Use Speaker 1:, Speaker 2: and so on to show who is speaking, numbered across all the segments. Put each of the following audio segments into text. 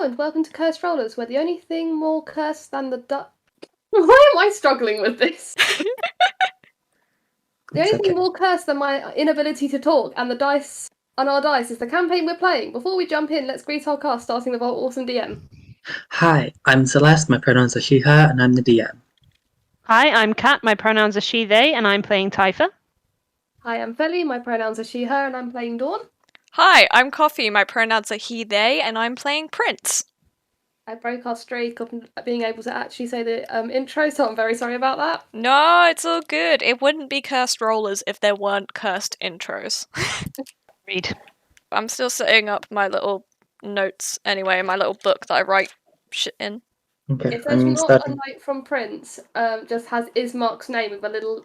Speaker 1: and welcome to Cursed Rollers, where the only thing more cursed than the Why am I struggling with this? The only thing more cursed than my inability to talk and the dice on our dice is the campaign we're playing. Before we jump in, let's greet our cast, starting with our awesome DM.
Speaker 2: Hi, I'm Celeste, my pronouns are she, her, and I'm the DM.
Speaker 3: Hi, I'm Kat, my pronouns are she, they, and I'm playing Typha.
Speaker 1: Hi, I'm Feli, my pronouns are she, her, and I'm playing Dawn.
Speaker 4: Hi, I'm Coffee, my pronouns are he, they, and I'm playing Prince.
Speaker 1: I broke our streak of being able to actually say the intro, so I'm very sorry about that.
Speaker 4: No, it's all good. It wouldn't be Cursed Rollers if there weren't cursed intros.
Speaker 3: Read.
Speaker 4: I'm still setting up my little notes anyway, my little book that I write shit in.
Speaker 2: Okay,
Speaker 1: It's actually not a note from Prince, just has Ismark's name with a little,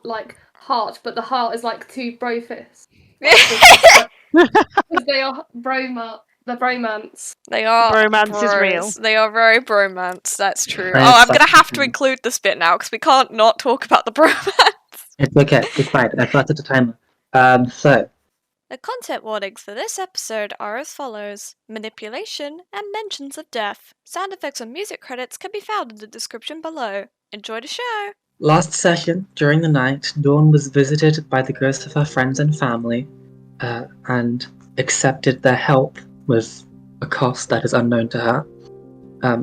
Speaker 1: heart, but the heart is like two bro fists. Because they are the bromance.
Speaker 4: They are
Speaker 3: Bromance is real.
Speaker 4: They are very bromance, that's true.
Speaker 2: Right,
Speaker 4: I'm gonna have to include this bit now, because we can't not talk about the bromance.
Speaker 2: It's okay, it's fine, I started the timer. So,
Speaker 4: The content warnings for this episode are as follows. Manipulation and mentions of death. Sound effects and music credits can be found in the description below. Enjoy the show!
Speaker 2: last session, during the night, Dawn was visited by the ghosts of her friends and family, and accepted their help with a cost that is unknown to her.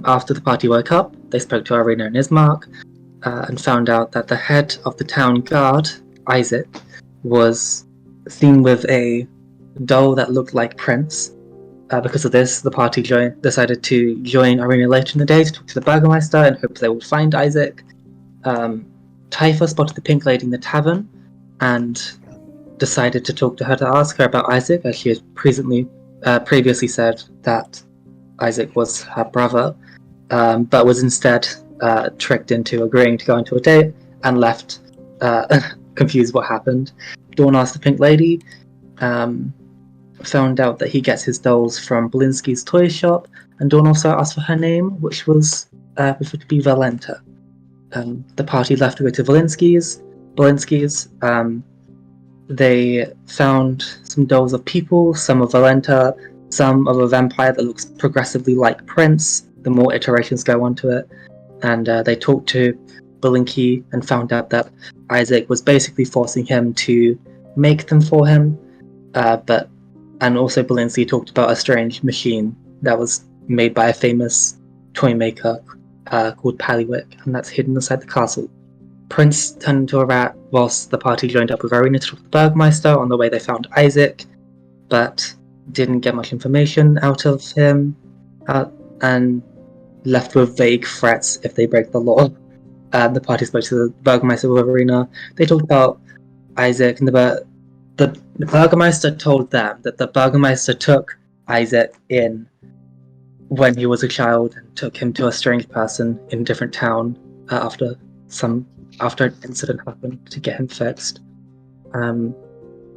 Speaker 2: After the party woke up, they spoke to Arena and Ismark, and found out that the head of the town guard, Isaac, was seen with a doll that looked like Prince. Because of this, the party decided to join Arena later in the day to talk to the Burgermeister in hopes they would find Isaac. Typha spotted the Pink Lady in the tavern and decided to talk to her to ask her about Isaac, as she had previously said that Isaac was her brother, but was instead tricked into agreeing to go into a date and left confused what happened. Dawn asked the Pink Lady, found out that he gets his dolls from Belinsky's toy shop, and Dawn also asked for her name, which would be Valenta. The party left to go to Belinsky's. They found some dolls of people, some of Valenta, some of a vampire that looks progressively like Prince, the more iterations go onto it. And they talked to Belinsky and found out that Isaac was basically forcing him to make them for him. And also Belinsky talked about a strange machine that was made by a famous toy maker called Pallywick, and that's hidden inside the castle. Prince turned into a rat whilst the party joined up with Arena to talk to the Burgmeister. On the way they found Isaac, but didn't get much information out of him, and left with vague threats if they break the law. The party spoke to the Burgmeister of Arena. They talked about Isaac, and the Burgmeister told them that the Burgmeister took Isaac in when he was a child and took him to a strange person in a different town after an incident happened to get him fixed.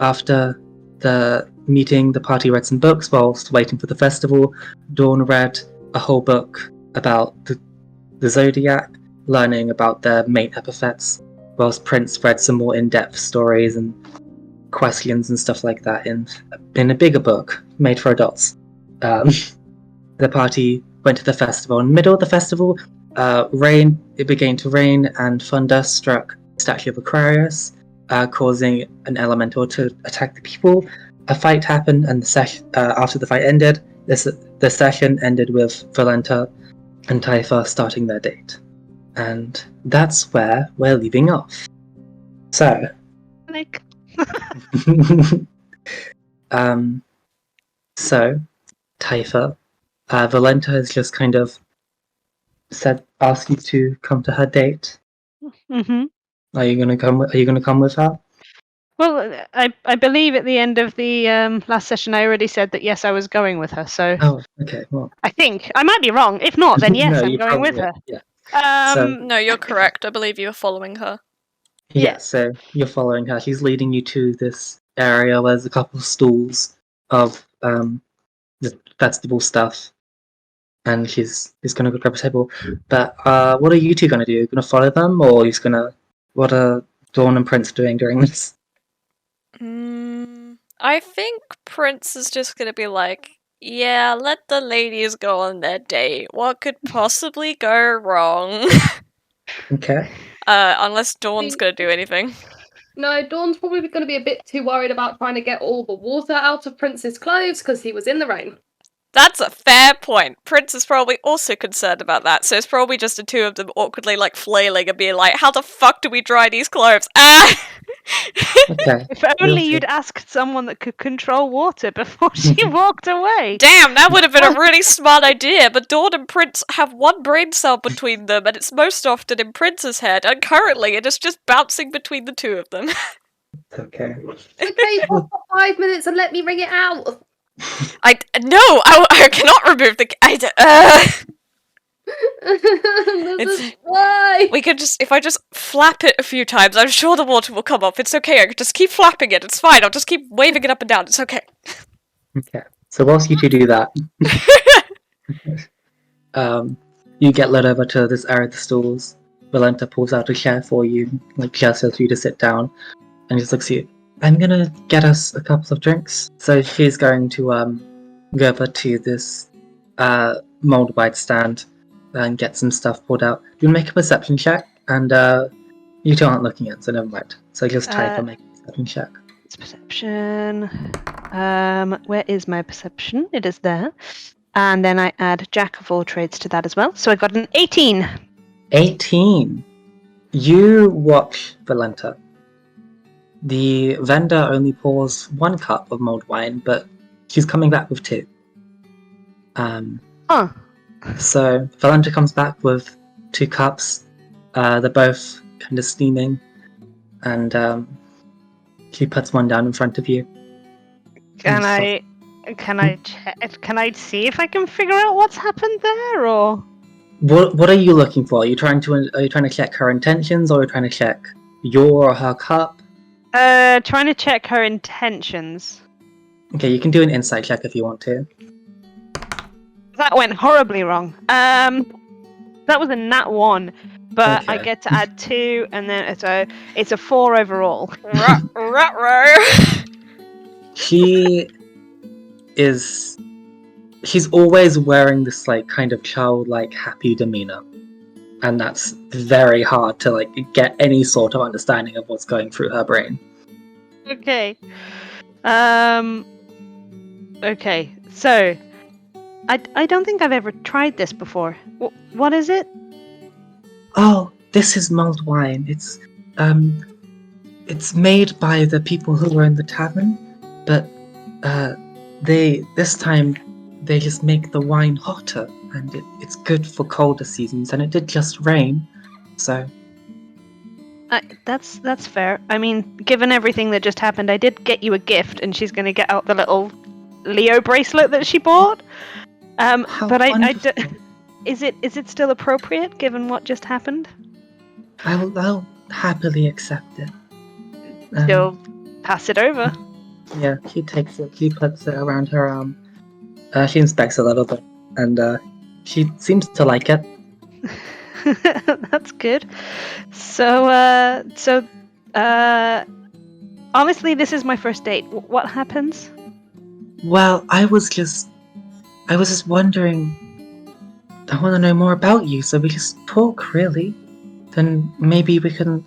Speaker 2: After the meeting, the party read some books whilst waiting for the festival. Dawn read a whole book about the Zodiac, learning about their mate epithets, whilst Prince read some more in-depth stories and questions and stuff like that in a bigger book made for adults. The party went to the festival. In the middle of the festival, it began to rain, and thunder struck the statue of Aquarius, causing an elemental to attack the people. A fight happened, and after the fight ended, the session ended with Valenta and Typha starting their date. And that's where we're leaving off. So, so Typha, Valenta has just kind of asked you to come to her date.
Speaker 3: Mm-hmm.
Speaker 2: Are you gonna come with her?
Speaker 3: Well, I believe at the end of the last session I already said that yes, I was going with her. So.
Speaker 2: Oh, okay. Well,
Speaker 3: I think I might be wrong. If not, then yes,
Speaker 2: no,
Speaker 3: I'm going with her.
Speaker 2: Yeah.
Speaker 4: No, you're correct. I believe you are following her.
Speaker 2: Yeah, so you're following her. She's leading you to this area where there's a couple of stalls of the festival stuff, and she's gonna go grab a table. But what are you two gonna do? Are you gonna follow them, or what are Dawn and Prince doing during this?
Speaker 4: I think Prince is just gonna be like, Yeah, let the ladies go on their date. What could possibly go wrong?
Speaker 2: Okay.
Speaker 4: Unless Dawn's gonna do anything.
Speaker 1: No, Dawn's probably going to be a bit too worried about trying to get all the water out of Prince's clothes because he was in the rain.
Speaker 4: That's a fair point. Prince is probably also concerned about that, so it's probably just the two of them awkwardly, like, flailing and being like, how the fuck do we dry these clothes? Ah!
Speaker 2: Okay.
Speaker 3: If only
Speaker 2: We'll see.
Speaker 3: you'd asked someone that could control water before she walked away.
Speaker 4: Damn, that would have been a really smart idea, but Dawn and Prince have one brain cell between them, and it's most often in Prince's head, and currently it is just bouncing between the two of them.
Speaker 2: Okay.
Speaker 1: Okay, pause for 5 minutes and let me ring it out.
Speaker 4: I cannot remove the.
Speaker 1: Why?
Speaker 4: We could just, if I just flap it a few times, I'm sure the water will come off. It's okay. I could just keep flapping it. It's fine. I'll just keep waving it up and down. It's okay.
Speaker 2: Okay. So whilst you two do that, you get led over to this area of the stalls. Valenta pulls out a chair for you, like gestures for you to sit down, and just looks at you. I'm gonna get us a couple of drinks. So she's going to go over to this mold wide stand and get some stuff pulled out. You make a perception check, and you two aren't looking at, so never mind. So just type and make a perception check.
Speaker 3: It's perception. Where is my perception? It is there. And then I add Jack of all trades to that as well. So I got an 18.
Speaker 2: 18. You watch Valenta. The vendor only pours 1 cup of mulled wine, but she's coming back with 2.
Speaker 3: Oh.
Speaker 2: So Valenta comes back with 2 cups. They're both kind of steaming, and she puts one down in front of you.
Speaker 3: Can I see if I can figure out what's happened there, or?
Speaker 2: What are you looking for? Are you trying to check her intentions, or are you trying to check your or her cup?
Speaker 3: Trying to check her intentions.
Speaker 2: Okay, you can do an insight check if you want to.
Speaker 3: That went horribly wrong. That was a nat 1, but I
Speaker 2: Okay.
Speaker 3: get to add 2, and then it's a 4 overall.
Speaker 2: She's always wearing this like kind of childlike happy demeanor, and that's very hard to like get any sort of understanding of what's going through her brain.
Speaker 3: Okay. Okay. So, I don't think I've ever tried this before. What is it?
Speaker 2: Oh, this is mulled wine. It's made by the people who were in the tavern, but this time they just make the wine hotter, and it's good for colder seasons, and it did just rain, so.
Speaker 3: That's fair. I mean, given everything that just happened, I did get you a gift, and she's going to get out the little Leo bracelet that she bought. But is it still appropriate given what just happened?
Speaker 2: I'll happily accept it.
Speaker 3: Still pass it over.
Speaker 2: Yeah, she takes it. She puts it around her arm. She inspects a little bit, and she seems to like it.
Speaker 3: That's good. So honestly, this is my first date. What happens?
Speaker 2: Well, I was just wondering. I want to know more about you, so we just talk, really. Then maybe we can,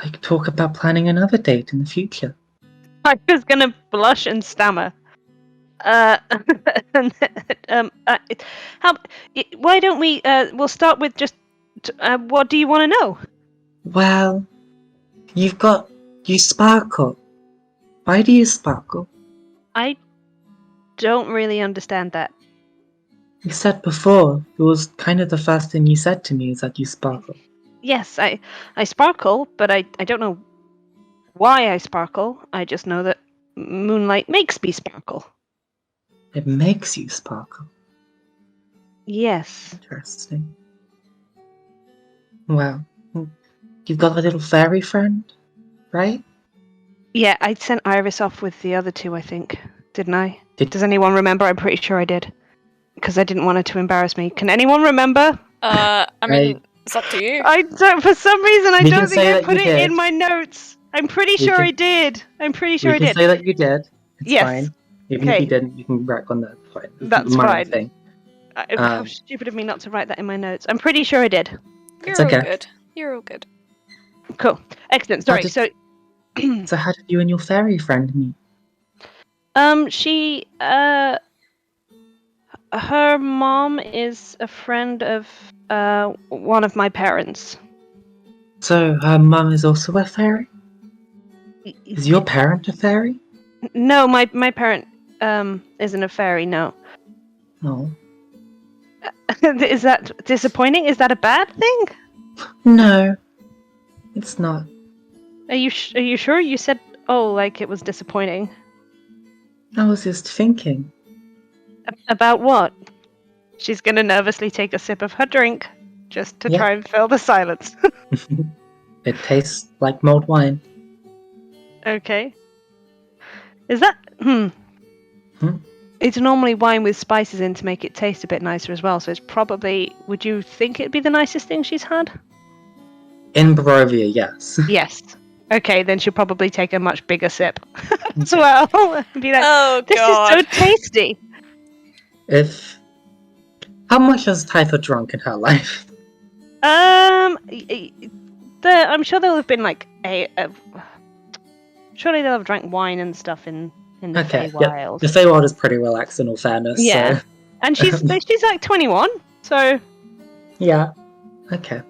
Speaker 2: like, talk about planning another date in the future.
Speaker 3: I was gonna blush and stammer. Why don't we? We'll start with just. What do you want to know?
Speaker 2: Well, you sparkle. Why do you sparkle?
Speaker 3: I don't really understand that.
Speaker 2: You said before, it was kind of the first thing you said to me is that you sparkle.
Speaker 3: Yes, I sparkle, but I don't know why I sparkle. I just know that moonlight makes me sparkle.
Speaker 2: It makes you sparkle.
Speaker 3: Yes.
Speaker 2: Interesting. Well, you've got a little fairy friend, right?
Speaker 3: Yeah, I sent Iris off with the other 2, I think. Didn't I?
Speaker 2: Did-
Speaker 3: Does anyone remember? I'm pretty sure I did. Because I didn't want her to embarrass me. Can anyone remember?
Speaker 4: I mean, it's up to you.
Speaker 3: I don't. For some reason, I
Speaker 2: We
Speaker 3: don't
Speaker 2: can
Speaker 3: think
Speaker 2: say
Speaker 3: I
Speaker 2: that
Speaker 3: put
Speaker 2: you
Speaker 3: it
Speaker 2: did.
Speaker 3: in my notes. I'm pretty sure I did. I'm pretty sure
Speaker 2: You
Speaker 3: I
Speaker 2: can
Speaker 3: did.
Speaker 2: say that you did. It's
Speaker 3: Yes.
Speaker 2: fine. Even if
Speaker 3: Okay.
Speaker 2: you didn't, you can wreck on that. point.
Speaker 3: That's
Speaker 2: Minor
Speaker 3: fine.
Speaker 2: thing.
Speaker 3: How stupid of me not to write that in my notes. I'm pretty sure I did.
Speaker 2: It's
Speaker 4: You're
Speaker 2: okay.
Speaker 4: all good. You're all good.
Speaker 3: Cool. Excellent. Sorry.
Speaker 2: did-
Speaker 3: So,
Speaker 2: So how did you and your fairy friend meet?
Speaker 3: she, her mom is a friend of, one of my parents.
Speaker 2: So her mum is also a fairy? Is your parent a fairy?
Speaker 3: No, my parent, isn't a fairy, no.
Speaker 2: No.
Speaker 3: Is that disappointing? Is that a bad thing?
Speaker 2: No, it's not.
Speaker 3: Are you sure? You said, oh, like it was disappointing.
Speaker 2: I was just thinking.
Speaker 3: About what? She's gonna nervously take a sip of her drink, just to
Speaker 2: Yeah.
Speaker 3: try and fill the silence.
Speaker 2: It tastes like mulled wine.
Speaker 3: Okay. Is that...
Speaker 2: Hmm?
Speaker 3: It's normally wine with spices in to make it taste a bit nicer as well, so it's probably... Would you think it'd be the nicest thing she's had?
Speaker 2: In Barovia, yes.
Speaker 3: Yes. Okay, then she'll probably take a much bigger sip as well. And be like,
Speaker 4: Oh,
Speaker 3: this
Speaker 4: God.
Speaker 3: is so tasty!
Speaker 2: How much has Typha drunk in her life?
Speaker 3: I'm sure there'll have been like surely they'll have drank wine and stuff in the
Speaker 2: Okay,
Speaker 3: Feywild.
Speaker 2: The Feywild is pretty relaxed in all fairness,
Speaker 3: Yeah.
Speaker 2: so...
Speaker 3: And she's like 21, so...
Speaker 2: Yeah. Okay.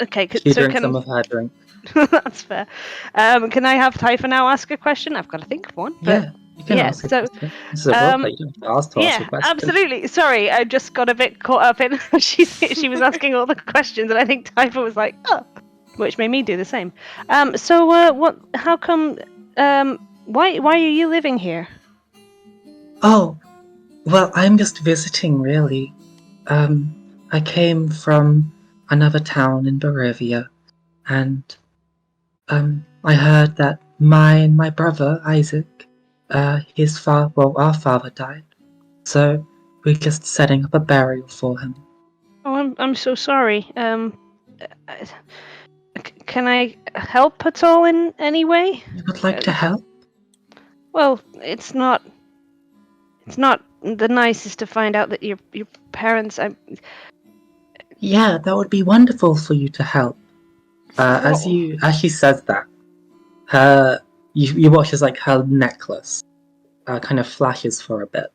Speaker 3: Okay,
Speaker 2: She
Speaker 3: so
Speaker 2: drank
Speaker 3: can...
Speaker 2: some of her drink.
Speaker 3: That's fair. Can I have Typha now ask a question? I've got to think of one. But...
Speaker 2: Yeah, you can ask a
Speaker 3: so,
Speaker 2: question. This is a roleplay, you don't have to ask to ask a question.
Speaker 3: absolutely. Sorry, I just got a bit caught up in... she was asking all the questions, and I think Typha was like, oh... Which made me do the same. What... How come... Why are you living here?
Speaker 2: Oh, well, I'm just visiting, really. I came from another town in Barovia, and, I heard that my brother, Isaac, our father died. So, we're just setting up a burial for him.
Speaker 3: Oh, I'm so sorry. Can I help at all in any way?
Speaker 2: You would like to help?
Speaker 3: Well, it's not the nicest to find out that your parents.
Speaker 2: Yeah, that would be wonderful for you to help. As she says that, you watch as like her necklace kind of flashes for a bit.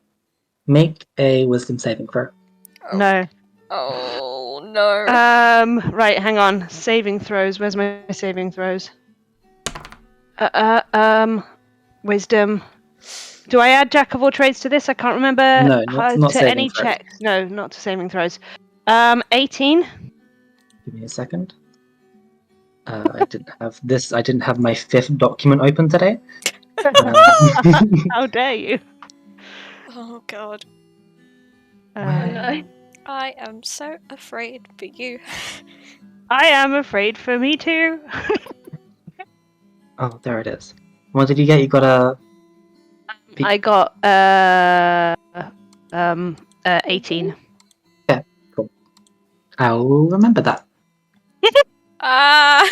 Speaker 2: Make a wisdom saving throw.
Speaker 3: No.
Speaker 4: Oh, no.
Speaker 3: Right, hang on. Saving throws. Where's my saving throws? Wisdom. Do I add Jack of all trades to this? I can't remember.
Speaker 2: No, not
Speaker 3: to
Speaker 2: saving
Speaker 3: any
Speaker 2: throws.
Speaker 3: checks. No, not to saving throws. 18.
Speaker 2: Give me a second. I didn't have my 5th document open today.
Speaker 3: How dare you?
Speaker 4: Oh, God.
Speaker 2: Well.
Speaker 4: I am so afraid for you.
Speaker 3: I am afraid for me too.
Speaker 2: Oh, there it is. What did you get? You got a...
Speaker 3: I got 18.
Speaker 2: Yeah, cool. I'll remember that.
Speaker 4: Ah,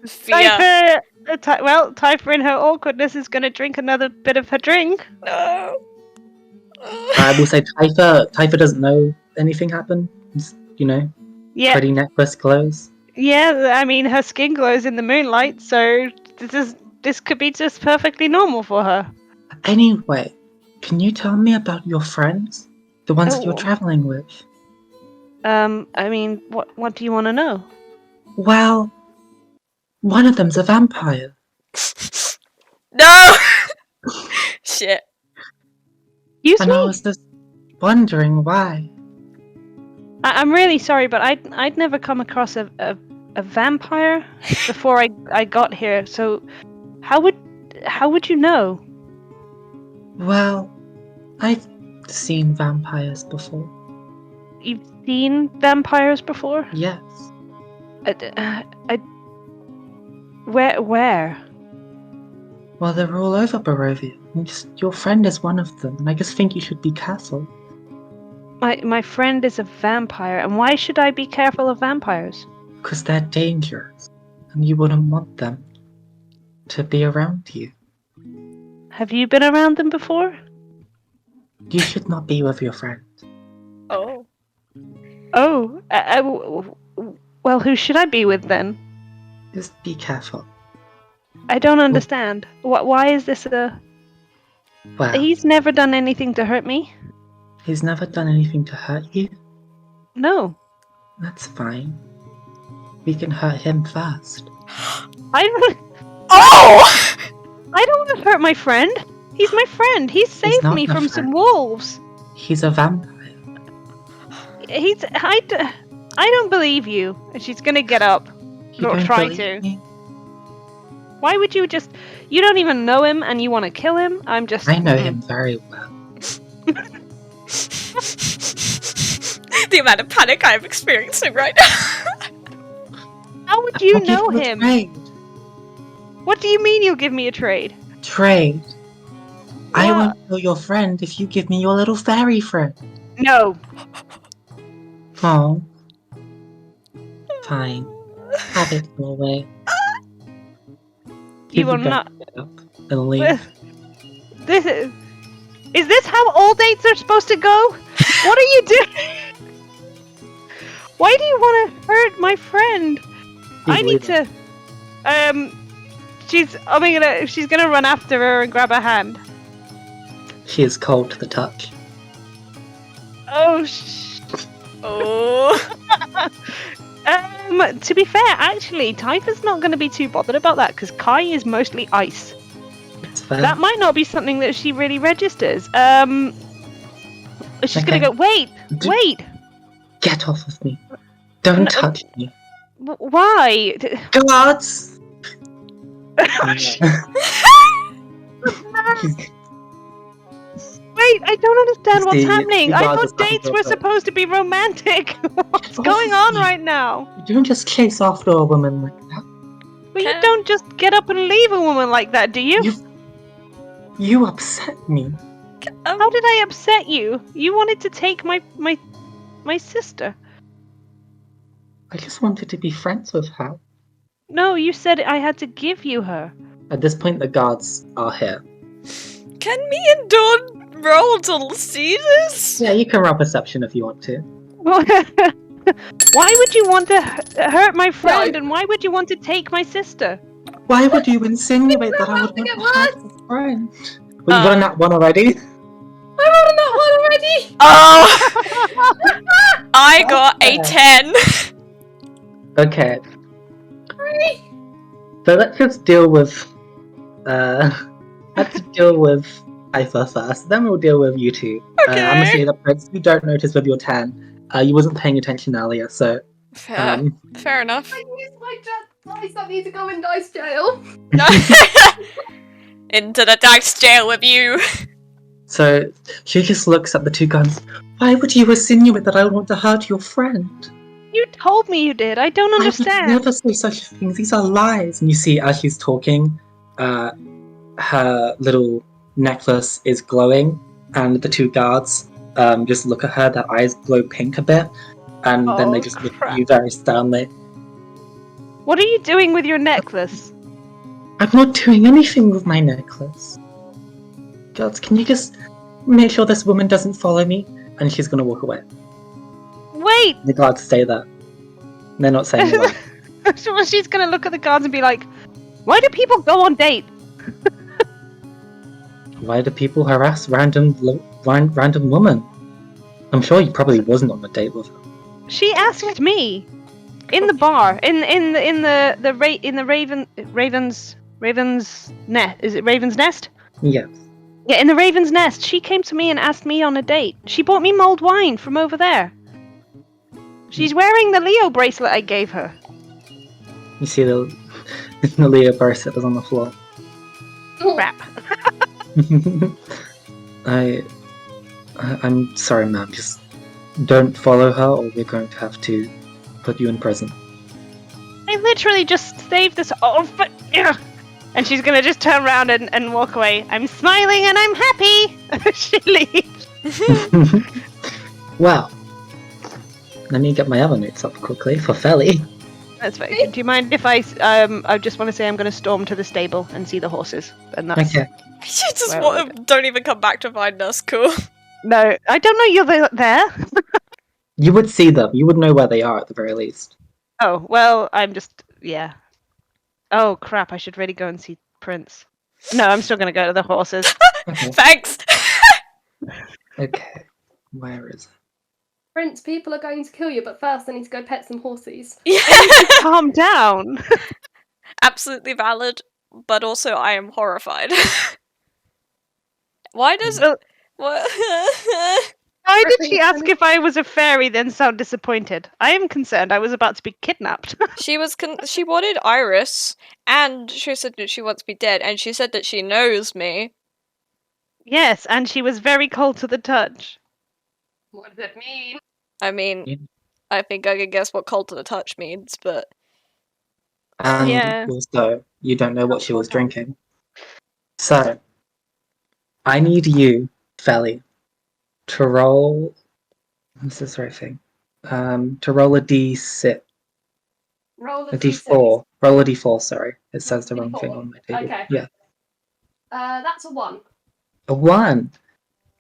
Speaker 4: fear.
Speaker 3: Typha in her awkwardness is going to drink another bit of her drink.
Speaker 4: No.
Speaker 2: I will say Typha doesn't know anything happened. It's,
Speaker 3: Yeah,
Speaker 2: pretty necklace glows.
Speaker 3: yeah. I mean, her skin glows in the moonlight, so this could be just perfectly normal for her.
Speaker 2: Anyway, can you tell me about your friends? The ones that you're traveling with?
Speaker 3: I mean, what do you want to know?
Speaker 2: Well, one of them's a vampire.
Speaker 4: No! Shit.
Speaker 2: And I was just wondering why.
Speaker 3: I'm really sorry, but I'd never come across a vampire before I got here. So how would you know?
Speaker 2: Well, I've seen vampires before.
Speaker 3: You've seen vampires before?
Speaker 2: Yes.
Speaker 3: Where?
Speaker 2: Well, they're all over Barovia. Your friend is one of them, and I just think you should be careful.
Speaker 3: My friend is a vampire, and why should I be careful of vampires?
Speaker 2: Because they're dangerous, and you wouldn't want them to be around you.
Speaker 3: Have you been around them before?
Speaker 2: You should not be with your friend.
Speaker 4: Oh.
Speaker 3: Oh, well, who should I be with then?
Speaker 2: Just be careful.
Speaker 3: I don't understand. Why is this a...
Speaker 2: Well,
Speaker 3: He's never done anything to hurt me.
Speaker 2: he's never done anything to hurt you.
Speaker 3: No.
Speaker 2: That's fine. We can hurt him first.
Speaker 3: I don't want to hurt my friend. He's my friend. He saved
Speaker 2: not
Speaker 3: me
Speaker 2: my
Speaker 3: from
Speaker 2: friend.
Speaker 3: some wolves.
Speaker 2: He's a vampire.
Speaker 3: I don't believe you. And she's gonna get up.
Speaker 2: You
Speaker 3: Or
Speaker 2: don't
Speaker 3: try
Speaker 2: believe
Speaker 3: to.
Speaker 2: me?
Speaker 3: Why would you just... You don't even know him and you want to kill him? I'm just...
Speaker 2: I know him very well.
Speaker 4: The amount of panic I'm experiencing right now.
Speaker 3: How would you
Speaker 2: I'll give
Speaker 3: know
Speaker 2: you a
Speaker 3: him?
Speaker 2: Trade.
Speaker 3: What do you mean you'll give me a trade?
Speaker 2: Trade. I
Speaker 3: What?
Speaker 2: won't kill your friend if you give me your little fairy friend.
Speaker 3: No.
Speaker 2: Oh. Fine. Have it your way.
Speaker 3: You will
Speaker 2: People
Speaker 3: not...
Speaker 2: don't get up and leave.
Speaker 3: This is this how all dates are supposed to go? What are you doing? Why do you want to hurt my friend? I need to... She's gonna run after her and grab her hand.
Speaker 2: She is cold to the touch.
Speaker 3: Oh,
Speaker 4: Oh.
Speaker 3: To be fair, actually, Typha's not going to be too bothered about that because Kai is mostly ice.
Speaker 2: It's fair.
Speaker 3: That might not be something that she really registers. She's going to go, wait!
Speaker 2: Get off of me. Don't touch me.
Speaker 3: Why?
Speaker 2: Guards!
Speaker 3: Wait, I don't understand what's
Speaker 2: See,
Speaker 3: happening.
Speaker 2: you
Speaker 3: I
Speaker 2: guys
Speaker 3: thought
Speaker 2: are
Speaker 3: dates
Speaker 2: fucking
Speaker 3: were
Speaker 2: up.
Speaker 3: supposed to be romantic. What's
Speaker 2: Oh,
Speaker 3: going on
Speaker 2: yeah.
Speaker 3: right now?
Speaker 2: You don't just chase after a woman like that.
Speaker 3: But you don't just get up and leave a woman like that, do you?
Speaker 2: You upset me.
Speaker 3: How did I upset you? You wanted to take my sister.
Speaker 2: I just wanted to be friends with her.
Speaker 3: No, you said I had to give you her.
Speaker 2: At this point, the guards are here.
Speaker 4: Can me and Dawn roll to see this?
Speaker 2: Yeah, you can roll perception if you want to.
Speaker 3: Why would you want to hurt my friend,
Speaker 1: No.
Speaker 3: and why would you want to take my sister?
Speaker 2: Why would you insinuate that I would
Speaker 1: about to
Speaker 2: want
Speaker 1: get
Speaker 2: to hurt a friend? Well, you got a nat one already.
Speaker 1: I rolled that one already!
Speaker 4: Oh! I got a 10.
Speaker 2: Okay,
Speaker 1: Sorry.
Speaker 2: so let's just deal with Typha first. Then we'll deal with you two.
Speaker 4: Okay.
Speaker 2: I'm gonna say that Prince, you don't notice with your 10. You wasn't paying attention earlier, so
Speaker 4: Fair. Fair enough.
Speaker 1: I used my dice that need to go in dice jail.
Speaker 4: No. Into the dice jail with you.
Speaker 2: So she just looks at the two guns. Why would you insinuate that I would want to hurt your friend?
Speaker 3: You told me you did. I don't understand.
Speaker 2: I would never say such things. These are lies. And you see, as she's talking, her little necklace is glowing, and the two guards just look at her. Their eyes glow pink a bit, and then they just look at you very sternly.
Speaker 3: What are you doing with your necklace?
Speaker 2: I'm not doing anything with my necklace. Guards, can you just make sure this woman doesn't follow me? And she's gonna walk away.
Speaker 3: Wait!
Speaker 2: The guards stay there. They're not saying a word.
Speaker 3: So she's gonna look at the guards and be like, why do people go on dates?
Speaker 2: Why do people harass random women? I'm sure you probably wasn't on a date with her.
Speaker 3: She asked me in the bar, in the Raven's Nest. Is it Raven's Nest?
Speaker 2: Yes.
Speaker 3: Yeah, in the Raven's Nest. She came to me and asked me on a date. She bought me mulled wine from over there. She's wearing the Leo bracelet I gave her.
Speaker 2: You see the Leo bracelet is on the floor.
Speaker 3: Crap.
Speaker 2: I'm sorry, ma'am. Just don't follow her, or we're going to have to put you in prison.
Speaker 3: I literally just saved this. Oh, but yeah. And she's gonna just turn around and walk away. I'm smiling and I'm happy. She leaves.
Speaker 2: Well, let me get my other notes up quickly for Feli.
Speaker 3: That's very good. Do you mind if I just want to say I'm going to storm to the stable and see the horses, and that's
Speaker 2: Okay.
Speaker 4: You just
Speaker 3: Well,
Speaker 4: don't even come back to find us, cool.
Speaker 3: No, I don't know you're there.
Speaker 2: You would see them. You would know where they are at the very least.
Speaker 3: Oh, well, I'm just... Yeah. Oh, crap, I should really go and see Prince. No, I'm still going to go to the horses.
Speaker 2: Okay.
Speaker 4: Thanks!
Speaker 2: Okay. Where is it?
Speaker 1: Prince, people are going to kill you, but first I need to go pet some horses.
Speaker 4: Yeah!
Speaker 3: Calm down.
Speaker 4: Absolutely valid, but also I am horrified. Why does...
Speaker 3: Well,
Speaker 4: What?
Speaker 3: why did she ask if I was a fairy, then sound disappointed? I am concerned I was about to be kidnapped.
Speaker 4: She wanted Iris, and she said that she wants me dead, and she said that she knows me.
Speaker 3: Yes, and she was very cold to the touch.
Speaker 1: What does it mean?
Speaker 4: I mean,
Speaker 2: Yeah.
Speaker 4: I think I can guess what cold to the touch means, but...
Speaker 2: And
Speaker 3: Yeah.
Speaker 2: also, you don't know what she was drinking. So, I need you, Feli, to roll. What's this right thing? To roll a d6.
Speaker 1: Roll
Speaker 2: A d4. Roll a d4, sorry. It says the wrong
Speaker 1: D4.
Speaker 2: thing on my table.
Speaker 1: Okay.
Speaker 2: Yeah.
Speaker 1: That's a 1.
Speaker 2: A 1.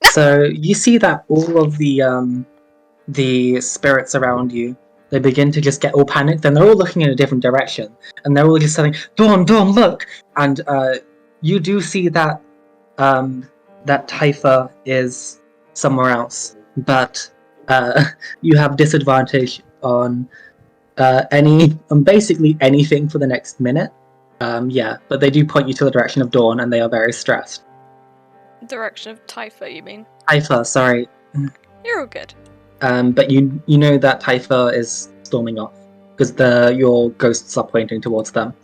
Speaker 2: So you see that all of the spirits around you, they begin to just get all panicked, and they're all looking in a different direction, and they're all just saying, "Dawn, Dawn, look!" And you do see that that Typha is somewhere else, but you have disadvantage on basically anything for the next minute. Yeah, but they do point you to the direction of Dawn, and they are very stressed.
Speaker 4: Direction of Typha, you mean?
Speaker 2: Typha, sorry.
Speaker 4: You're all good.
Speaker 2: But you know that Typha is storming off because your ghosts are pointing towards them.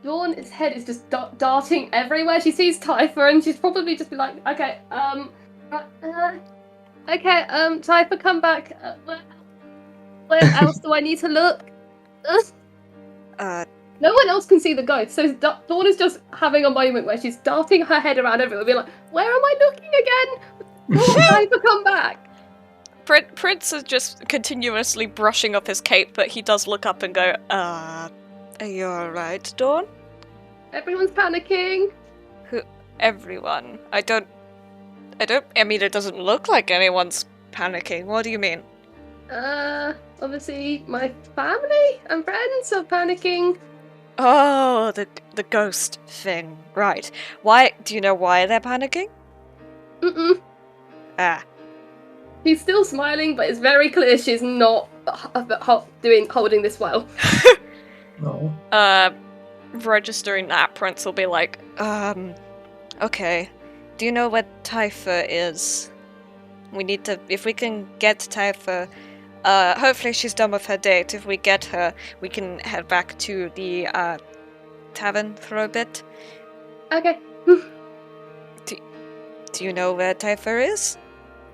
Speaker 1: Dawn's head is just darting everywhere. She sees Typha and she's probably just be like, okay, Typha, come back. Where else do I need to look? No one else can see the ghost, so Dawn is just having a moment where she's darting her head around everywhere, being like, where am I looking again? Dawn, Typha, come back.
Speaker 4: Prince is just continuously brushing up his cape, but he does look up and go, are you alright, Dawn?
Speaker 1: Everyone's panicking.
Speaker 4: Everyone. I mean, it doesn't look like anyone's panicking. What do you mean?
Speaker 1: Obviously, my family and friends are panicking.
Speaker 4: Oh, the ghost thing. Right. Why? Do you know why they're panicking?
Speaker 1: Mm-mm.
Speaker 4: Ah.
Speaker 1: She's still smiling, but it's very clear she's not holding this well.
Speaker 2: Oh.
Speaker 4: Registering that, Prince will be like, okay. Do you know where Typha is? We need to, if we can get Typha, hopefully she's done with her date. If we get her, we can head back to the, tavern for a bit.
Speaker 1: Okay.
Speaker 4: Do you know where Typha is?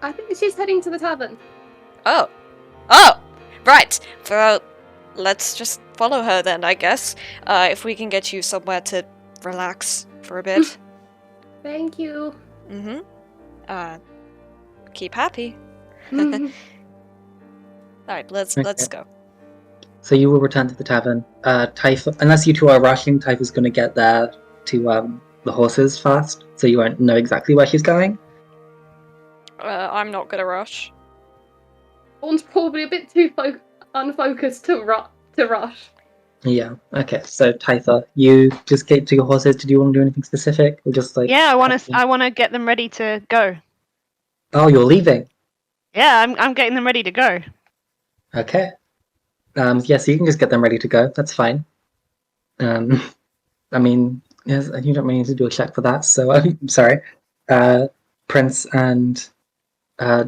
Speaker 1: I think she's heading to the tavern.
Speaker 4: Oh! Right! Well, let's just follow her then, I guess. If we can get you somewhere to relax for a bit.
Speaker 1: Thank you.
Speaker 4: Keep happy. Alright, let's go.
Speaker 2: So you will return to the tavern. Typha, unless you two are rushing, Typha's going to get there to the horses fast, so you won't know exactly where she's going.
Speaker 4: I'm not gonna rush.
Speaker 1: Dawn's probably a bit too unfocused to rush.
Speaker 2: Yeah. Okay. So Typha, you just get to your horses. Did you want to do anything specific, or just like?
Speaker 3: Yeah, I want to get them ready to go.
Speaker 2: Oh, you're leaving.
Speaker 3: Yeah, I'm getting them ready to go.
Speaker 2: Okay. Yeah, so you can just get them ready to go. That's fine. I mean, yes, you don't really need to do a check for that. So I'm sorry. Prince and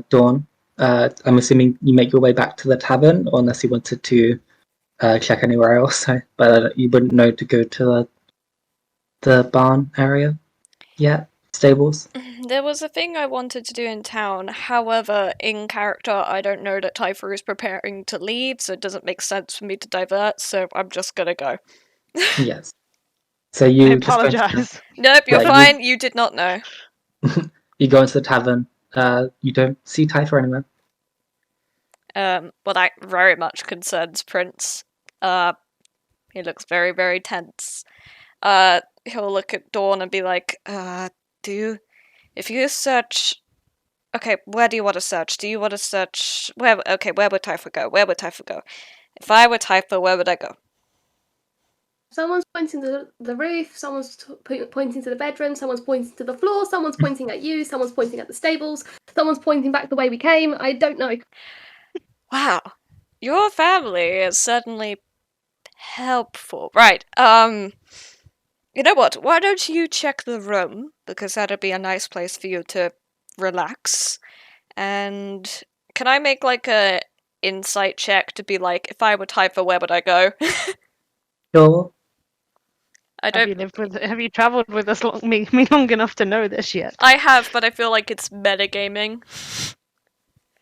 Speaker 2: Dawn. I'm assuming you make your way back to the tavern, or unless you wanted to check anywhere else. But you wouldn't know to go to the barn area yet. Stables.
Speaker 4: There was a thing I wanted to do in town, however, in character, I don't know that Typha is preparing to leave, so it doesn't make sense for me to divert, so I'm just gonna go.
Speaker 2: Yes. So you
Speaker 3: I apologize.
Speaker 4: Nope, you're
Speaker 2: Yeah,
Speaker 4: fine, you did not know.
Speaker 2: You go into the tavern. You don't see Typha anywhere.
Speaker 4: Well, that very much concerns Prince. He looks very, very tense. He'll look at Dawn and be like, if you search Okay, where do you want to search? Do you want to search... where would Typha go? Where would Typha go? If I were Typha, where would I go?
Speaker 1: Someone's pointing to the roof, someone's pointing to the bedroom, someone's pointing to the floor, someone's pointing at you, someone's pointing at the stables, someone's pointing back the way we came. I don't know.
Speaker 4: Wow. Your family is certainly helpful. Right, you know what? Why don't you check the room? Because that'd be a nice place for you to relax. And can I make, like, a insight check to be like, if I were Typha, where would I go?
Speaker 2: Sure.
Speaker 4: I don't...
Speaker 3: Have you travelled with us me long enough to know this yet?
Speaker 4: I have, but I feel like it's metagaming.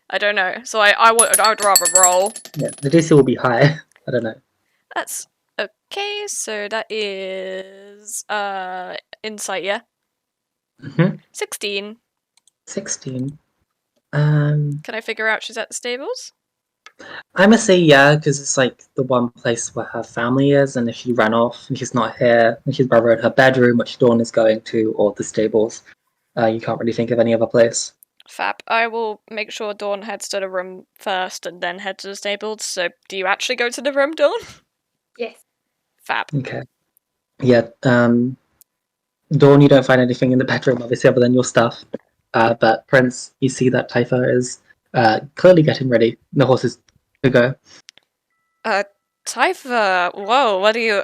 Speaker 4: I don't know. So I would rather roll.
Speaker 2: Yeah, the DC will be high. I don't know.
Speaker 4: That's okay. So that is insight, yeah. 16.
Speaker 2: 16.
Speaker 4: Can I figure out she's at the stables?
Speaker 2: I must say yeah, because it's like the one place where her family is, and if she ran off and she's not here, and she's either in her bedroom, which Dawn is going to, or the stables, you can't really think of any other place.
Speaker 4: Fab. I will make sure Dawn heads to the room first and then head to the stables. So do you actually go to the room, Dawn?
Speaker 1: Yes.
Speaker 4: Fab.
Speaker 2: Okay. Yeah, Dawn, you don't find anything in the bedroom, obviously, other than your stuff. But Prince, you see that Typha is clearly getting ready. The horse is to go.
Speaker 4: Typha, whoa, what are you,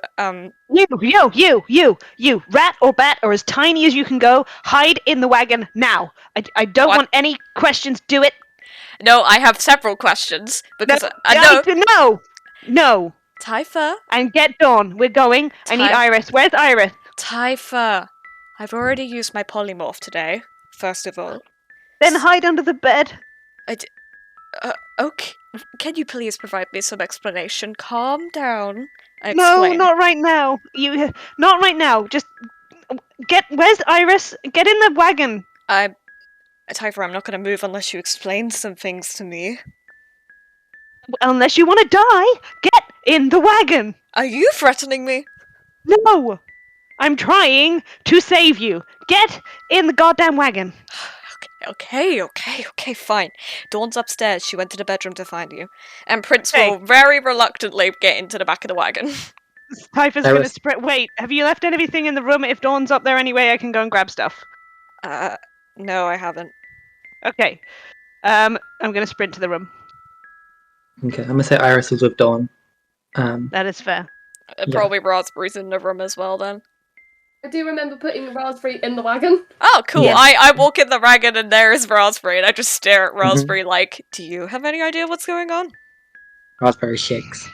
Speaker 3: You, rat or bat or as tiny as you can go, hide in the wagon now. I don't want any questions, do it.
Speaker 4: No, I have several questions, because I know.
Speaker 3: No.
Speaker 4: Typha?
Speaker 3: And get Dawn, we're going. I need Iris. Where's Iris?
Speaker 4: Typha, I've already used my polymorph today, first of all.
Speaker 3: Then hide under the bed.
Speaker 4: Okay. Can you please provide me some explanation? Calm down.
Speaker 3: No, not right now. Not right now. Just where's Iris? Get in the wagon.
Speaker 4: Typha, I'm not going to move unless you explain some things to me.
Speaker 3: Unless you want to die, get in the wagon.
Speaker 4: Are you threatening me?
Speaker 3: No, I'm trying to save you. Get in the goddamn wagon.
Speaker 4: Okay, fine. Dawn's upstairs. She went to the bedroom to find you. And Prince will very reluctantly get into the back of the wagon.
Speaker 3: Typha's gonna sprint. Wait, have you left anything in the room? If Dawn's up there anyway, I can go and grab stuff.
Speaker 4: No, I haven't.
Speaker 3: Okay. I'm gonna sprint to the room.
Speaker 2: Okay, I'm gonna say Iris is with Dawn.
Speaker 3: That is fair.
Speaker 4: Probably Raspberry's in the room as well, then.
Speaker 1: I do remember putting Raspberry in the wagon.
Speaker 4: Oh, cool.
Speaker 2: Yeah.
Speaker 4: I walk in the wagon and there is Raspberry, and I just stare at Raspberry like, do you have any idea what's going on?
Speaker 2: Raspberry shakes.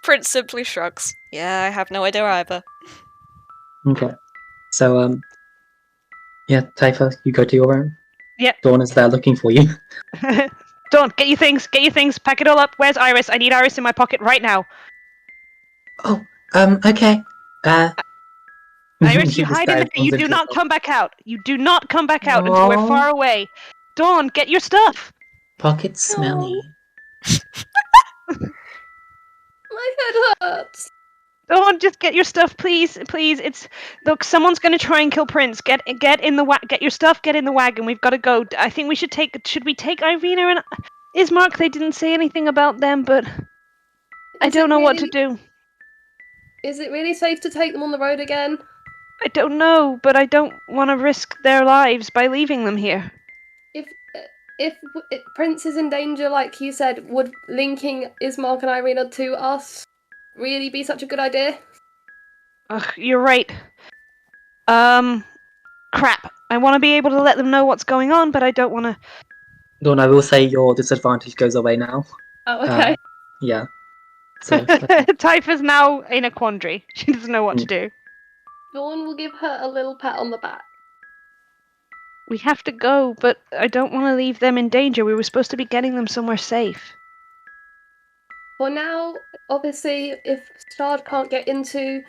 Speaker 4: Prince simply shrugs. Yeah, I have no idea either.
Speaker 2: Okay. So, yeah, Typha, you go to your room.
Speaker 3: Yep.
Speaker 2: Dawn is there looking for you.
Speaker 3: Dawn, get your things, pack it all up. Where's Iris? I need Iris in my pocket right now.
Speaker 2: Oh, okay.
Speaker 3: Iris, you hide in there. You do not come back out. You do not come back out until we're far away. Dawn, get your stuff.
Speaker 2: Pocket smelly.
Speaker 1: My head hurts.
Speaker 3: Dawn, just get your stuff, please. Look, someone's gonna try and kill Prince. Get in the get your stuff. Get in the wagon. We've got to go. I think we should we take Irina and Ismark? They didn't say anything about them, but I don't know what to do.
Speaker 1: Is it really safe to take them on the road again?
Speaker 3: I don't know, but I don't want to risk their lives by leaving them here.
Speaker 1: If Prince is in danger, like you said, would linking Ismark and Irina to us really be such a good idea?
Speaker 3: Ugh, you're right. Crap. I want to be able to let them know what's going on, but I don't want to...
Speaker 2: Dawn, I will say your disadvantage goes away now.
Speaker 1: Oh, okay.
Speaker 2: Yeah. So,
Speaker 3: Typha's now in a quandary. She doesn't know what to do.
Speaker 1: Dawn will give her a little pat on the back.
Speaker 3: We have to go, but I don't want to leave them in danger. We were supposed to be getting them somewhere safe.
Speaker 1: For now, obviously, if Stard can't get into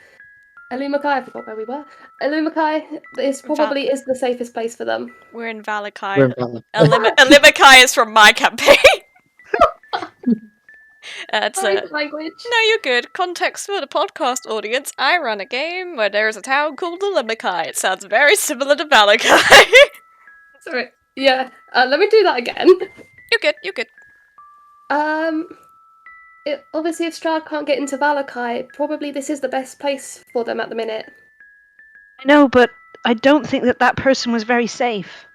Speaker 1: Alumakai, I forgot where we were. Alumakai is probably the safest place for them.
Speaker 4: We're in Valakai. Alumakai is from my campaign.
Speaker 1: Sorry for language.
Speaker 4: No, you're good. Context for the podcast audience. I run a game where there is a town called Alumakai. It sounds very similar to Valakai.
Speaker 1: Sorry. Yeah. Let me do that again.
Speaker 4: You good.
Speaker 1: Obviously, if Strahd can't get into Valakai, probably this is the best place for them at the minute.
Speaker 3: I know, but I don't think that person was very safe.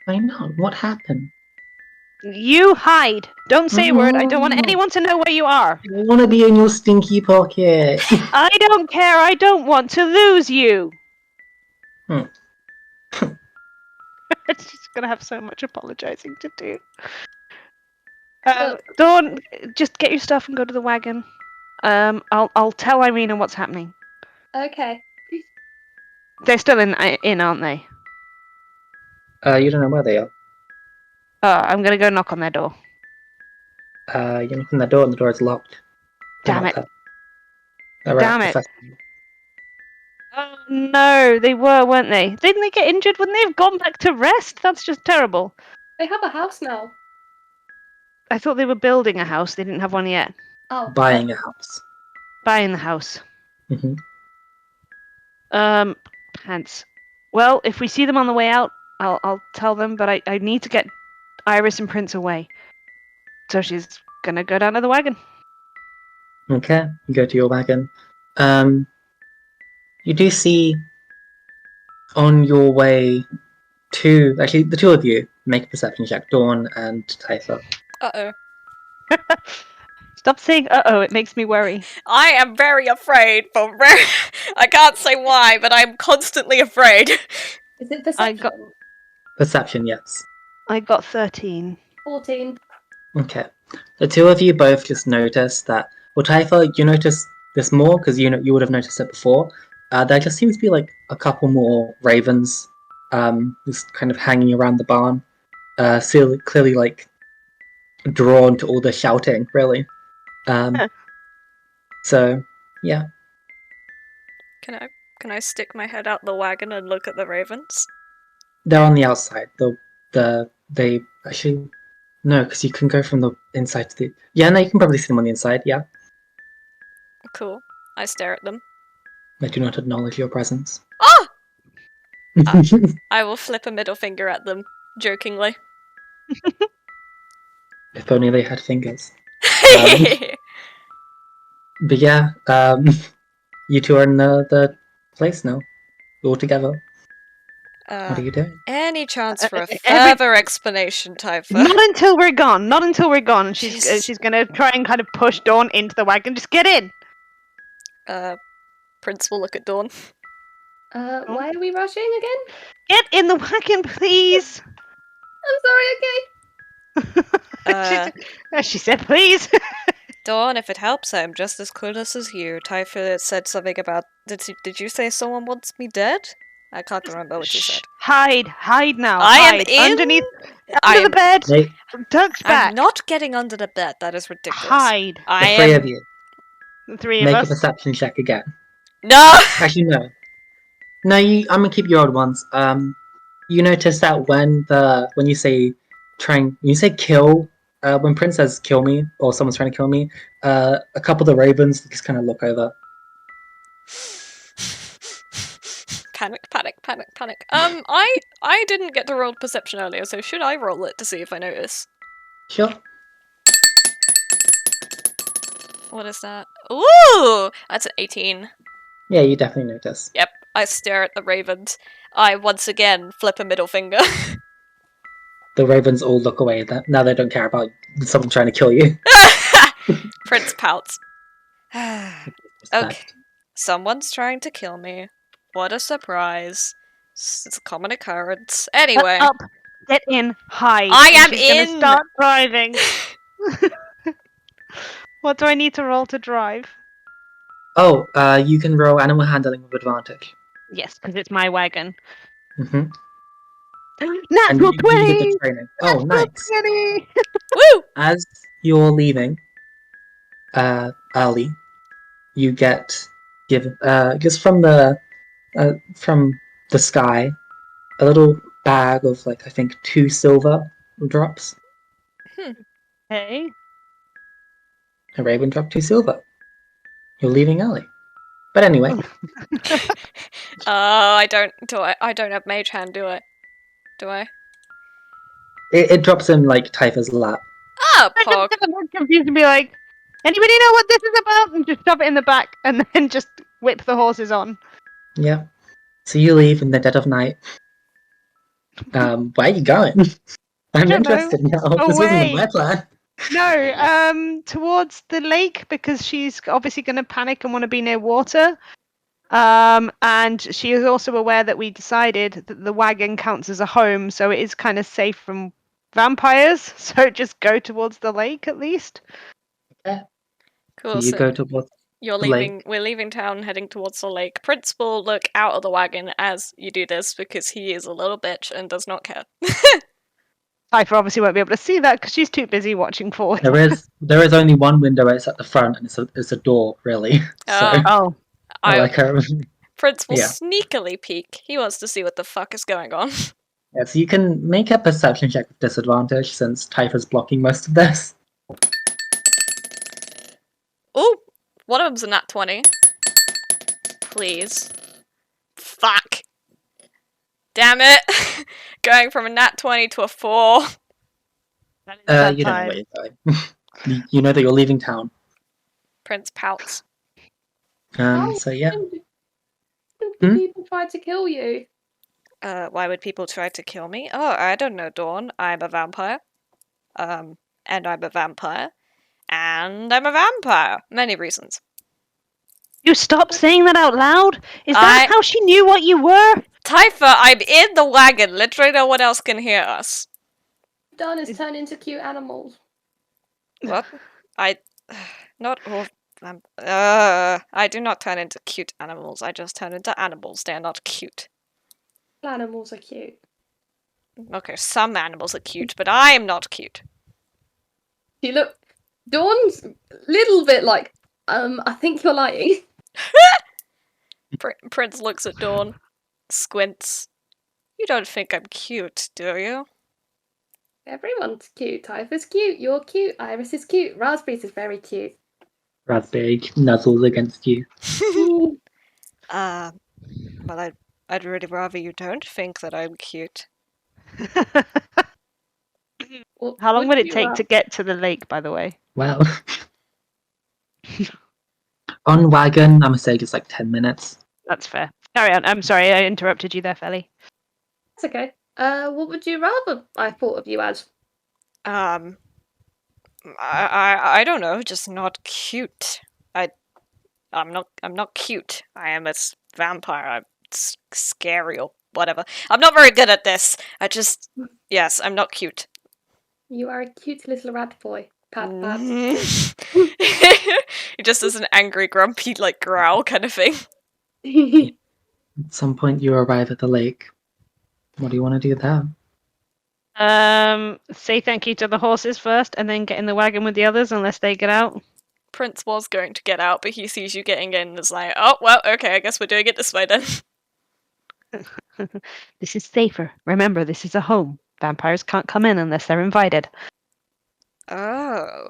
Speaker 2: I know. What happened?
Speaker 3: You hide. Don't say a word. I don't want anyone to know where you are.
Speaker 2: I want to be in your stinky pocket.
Speaker 3: I don't care. I don't want to lose you. She's gonna have so much apologizing to do. Dawn, just get your stuff and go to the wagon. I'll tell Irina what's happening.
Speaker 1: Okay.
Speaker 3: They're still in, aren't they?
Speaker 2: You don't know where they are.
Speaker 3: I'm gonna go knock on their door.
Speaker 2: You knock on the door and the door is locked.
Speaker 3: Damn it.
Speaker 2: Damn
Speaker 3: it. Oh no, they weren't they? Didn't they get injured? Wouldn't they have gone back to rest? That's just terrible.
Speaker 1: They have a house now.
Speaker 3: I thought they were building a house. They didn't have one yet.
Speaker 1: Oh.
Speaker 2: Buying a house.
Speaker 3: Buying the house.
Speaker 2: Mm-hmm.
Speaker 3: Pants. Well, if we see them on the way out, I'll tell them, but I need to get Iris and Prince away. So she's gonna go down to the wagon.
Speaker 2: Okay, you go to your wagon. You do see on your way to... Actually, the two of you make a perception check. Dawn and Typha.
Speaker 4: Uh-oh.
Speaker 3: Stop saying uh-oh, it makes me worry.
Speaker 4: I am very afraid, but I can't say why, but I'm constantly afraid.
Speaker 1: Is it perception?
Speaker 2: Perception, yes.
Speaker 3: I got 13.
Speaker 1: 14.
Speaker 2: Okay. The two of you both just notice that... Well, Typha, you notice this more, because you would have noticed it before. There just seems to be, like, a couple more ravens just kind of hanging around the barn. Clearly, like, drawn to all the shouting, really. So, yeah.
Speaker 4: Can I stick my head out the wagon and look at the ravens?
Speaker 2: They're on the outside. They actually... No, because you can go from the inside to the... Yeah, no, you can probably see them on the inside, yeah.
Speaker 4: Cool. I stare at them.
Speaker 2: They do not acknowledge your presence.
Speaker 4: Ah! I will flip a middle finger at them, jokingly.
Speaker 2: If only they had fingers. But yeah, you two are in the place now. All together. What are you doing?
Speaker 4: Any chance for a further explanation, Typha?
Speaker 3: Not until we're gone. Not until we're gone. She's gonna try and kind of push Dawn into the wagon. Just get in!
Speaker 4: Prince will look at Dawn.
Speaker 1: Why are we rushing again?
Speaker 3: Get in the wagon, please!
Speaker 1: I'm sorry, okay.
Speaker 3: She said please!
Speaker 4: Dawn, if it helps, I'm just as clueless as you. Typha said something about... Did you say someone wants me dead? I can't remember what you said.
Speaker 3: Hide now.
Speaker 4: I am
Speaker 3: underneath, under the bed. Duck's back.
Speaker 4: I'm not getting under the bed. That is ridiculous.
Speaker 3: Hide.
Speaker 2: The three of you.
Speaker 3: The three of
Speaker 2: us. Make a perception check again.
Speaker 4: No.
Speaker 2: Actually, no. No, I'm gonna keep your old ones. You notice that when you say kill, when Prince says kill me or someone's trying to kill me, a couple of the ravens just kind of look over.
Speaker 4: Panic. I didn't get to roll perception earlier, so should I roll it to see if I notice?
Speaker 2: Sure.
Speaker 4: What is that? Ooh! That's an 18.
Speaker 2: Yeah, you definitely notice.
Speaker 4: Yep, I stare at the ravens. I once again flip a middle finger.
Speaker 2: The ravens all look away. Now they don't care about someone trying to kill you.
Speaker 4: Prince pouts. Okay, someone's trying to kill me. What a surprise. It's a common occurrence. Anyway.
Speaker 3: Up. Get in. Hide.
Speaker 4: I am
Speaker 3: in! Gonna start driving. What do I need to roll to drive?
Speaker 2: Oh, you can roll animal handling with advantage.
Speaker 3: Yes, because it's my wagon.
Speaker 2: Mm-hmm.
Speaker 3: Natural 20!
Speaker 2: Oh, nice.
Speaker 3: 20!
Speaker 4: Woo!
Speaker 2: As you're leaving, early, you get given, just from the sky, a little bag of, like, I think 2 silver drops.
Speaker 3: Hey.
Speaker 2: A raven dropped 2 silver. You're leaving early. But anyway.
Speaker 4: I don't have mage hand, do I? Do I?
Speaker 2: It drops in like Typha's lap.
Speaker 4: Ah,
Speaker 3: I'm
Speaker 4: Pog.
Speaker 3: just gonna look confused and be like, anybody know what this is about? And just shove it in the back and then just whip the horses on.
Speaker 2: Yeah. So you leave in the dead of night. Where are you going? I'm
Speaker 3: don't know.
Speaker 2: interested now. This wasn't in my plan.
Speaker 3: No, towards the lake because she's obviously going to panic and want to be near water. And she is also aware that we decided that the wagon counts as a home, so it is kind of safe from vampires. So just go towards the lake at least.
Speaker 4: Cool.
Speaker 2: So you
Speaker 4: So
Speaker 2: go towards
Speaker 4: you're
Speaker 2: the
Speaker 4: leaving.
Speaker 2: lake.
Speaker 4: We're leaving town, heading towards the lake. Prince will look out of the wagon as you do this because he is a little bitch and does not care.
Speaker 3: Typha obviously won't be able to see that because she's too busy watching forward.
Speaker 2: There is only one window. It's at the front, and it's a door, really. So
Speaker 3: Oh,
Speaker 2: I like her.
Speaker 4: Prince will
Speaker 2: Yeah.
Speaker 4: sneakily peek. He wants to see what the fuck is going on.
Speaker 2: Yeah, so you can make a perception check with disadvantage since Typha's blocking most of this.
Speaker 4: Oh, one of them's a nat 20. Please. Fuck. Damn it. Going from a nat 20 to a 4.
Speaker 2: You don't know where you're going. You know that you're leaving town.
Speaker 4: Prince pouts.
Speaker 2: So yeah.
Speaker 1: When people try to kill you.
Speaker 4: Why would people try to kill me? Oh, I don't know, Dawn. I'm a vampire. And I'm a vampire. And I'm a vampire. Many reasons.
Speaker 3: You stop saying that out loud? Is that how she knew what you were?
Speaker 4: Typha, I'm in the wagon. Literally no one else can hear us.
Speaker 1: Done is turn into cute animals.
Speaker 4: What? Not all... I do not turn into cute animals. I just turn into animals. They are not cute.
Speaker 1: Animals are cute.
Speaker 4: Okay, some animals are cute, but I am not cute.
Speaker 1: You look... Dawn's a little bit like, I think you're lying.
Speaker 4: Prince looks at Dawn, squints. You don't think I'm cute, do you?
Speaker 1: Everyone's cute. Typha's cute. You're cute. Iris is cute. Raspberries is very cute.
Speaker 2: Raspberry nuzzles against you.
Speaker 4: Well, I'd really rather you don't think that I'm cute.
Speaker 3: How long would it take to get to the lake, by the way?
Speaker 2: Well, on wagon, I'm gonna say it's like 10 minutes.
Speaker 3: That's fair. Carry on. I'm sorry, I interrupted you there, Feli.
Speaker 1: That's okay. What would you rather I thought of you as?
Speaker 4: I don't know, just not cute. I'm not cute. I am a vampire. I'm scary or whatever. I'm not very good at this. Yes, I'm not cute.
Speaker 1: You are a cute little rat boy. Pat pat.
Speaker 4: It just is an angry, grumpy, like growl kind of thing.
Speaker 2: At some point, you arrive at the lake. What do you want to do there?
Speaker 3: Say thank you to the horses first, and then get in the wagon with the others, unless they get out.
Speaker 4: Prince was going to get out, but he sees you getting in and is like, oh, well, okay, I guess we're doing it this way then.
Speaker 3: This is safer. Remember, this is a home. Vampires can't come in unless they're invited.
Speaker 4: Oh.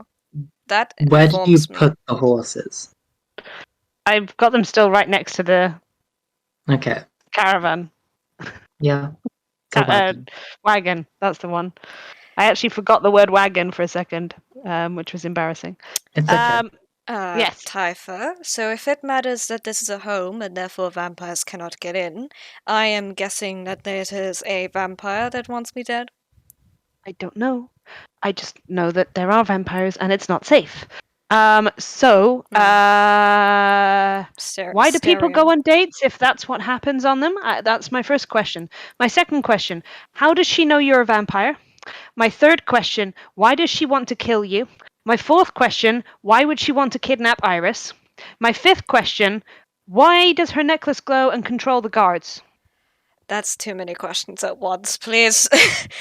Speaker 4: That
Speaker 2: Where did you
Speaker 4: informs me.
Speaker 2: put the horses?
Speaker 3: I've got them still right next to the
Speaker 2: Okay.
Speaker 3: caravan.
Speaker 2: Yeah. Wagon.
Speaker 3: Wagon. That's the one. I actually forgot the word wagon for a second, which was embarrassing.
Speaker 2: It's okay.
Speaker 3: Yes.
Speaker 4: Typha, so if it matters that this is a home and therefore vampires cannot get in, I am guessing that there is a vampire that wants me dead?
Speaker 3: I don't know. I just know that there are vampires and it's not safe. Why do people go on dates if that's what happens on them? That's my first question. My second question, how does she know you're a vampire? My third question, why does she want to kill you? My fourth question, why would she want to kidnap Iris? My fifth question, why does her necklace glow and control the guards?
Speaker 4: That's too many questions at once, please.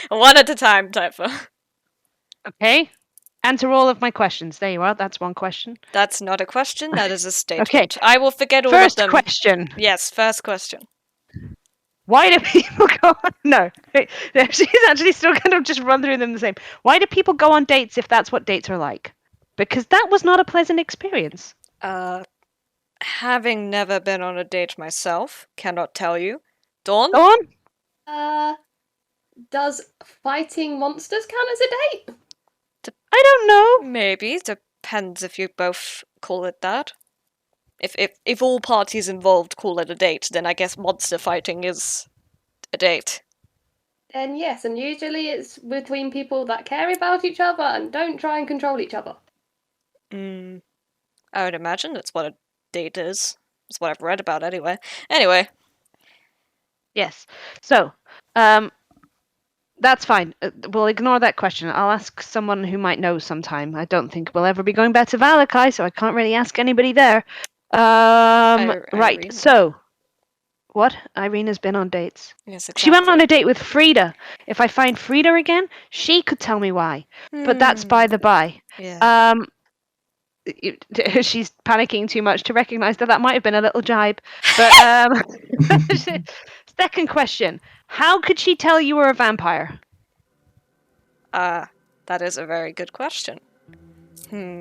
Speaker 4: One at a time, Typha.
Speaker 3: Okay. Answer all of my questions. There you are. That's one question.
Speaker 4: That's not a question, that is a statement.
Speaker 3: Okay.
Speaker 4: I will forget all
Speaker 3: First
Speaker 4: of them.
Speaker 3: question.
Speaker 4: Yes, first question.
Speaker 3: Why do people go on... No. She's actually still kind of just run through them the same. Why do people go on dates if that's what dates are like? Because that was not a pleasant experience.
Speaker 4: Having never been on a date myself, cannot tell you. Dawn?
Speaker 3: Dawn?
Speaker 1: Does fighting monsters count as a date?
Speaker 3: I don't know.
Speaker 4: Maybe. Depends if you both call it that. If all parties involved call it a date, then I guess monster fighting is a date.
Speaker 1: Then yes, and usually it's between people that care about each other and don't try and control each other.
Speaker 4: I would imagine that's what a date is. That's what I've read about anyway. Anyway.
Speaker 3: Yes. So, that's fine. We'll ignore that question. I'll ask someone who might know sometime. I don't think we'll ever be going back to Valakai, so I can't really ask anybody there. Right.
Speaker 4: Irene.
Speaker 3: So, what? Irena's been on dates.
Speaker 4: Yes, exactly.
Speaker 3: She went on a date with Frida. If I find Frida again, she could tell me why. But that's by the by.
Speaker 4: Yeah.
Speaker 3: She's panicking too much to recognize that might have been a little jibe. But second question: how could she tell you were a vampire?
Speaker 4: That is a very good question.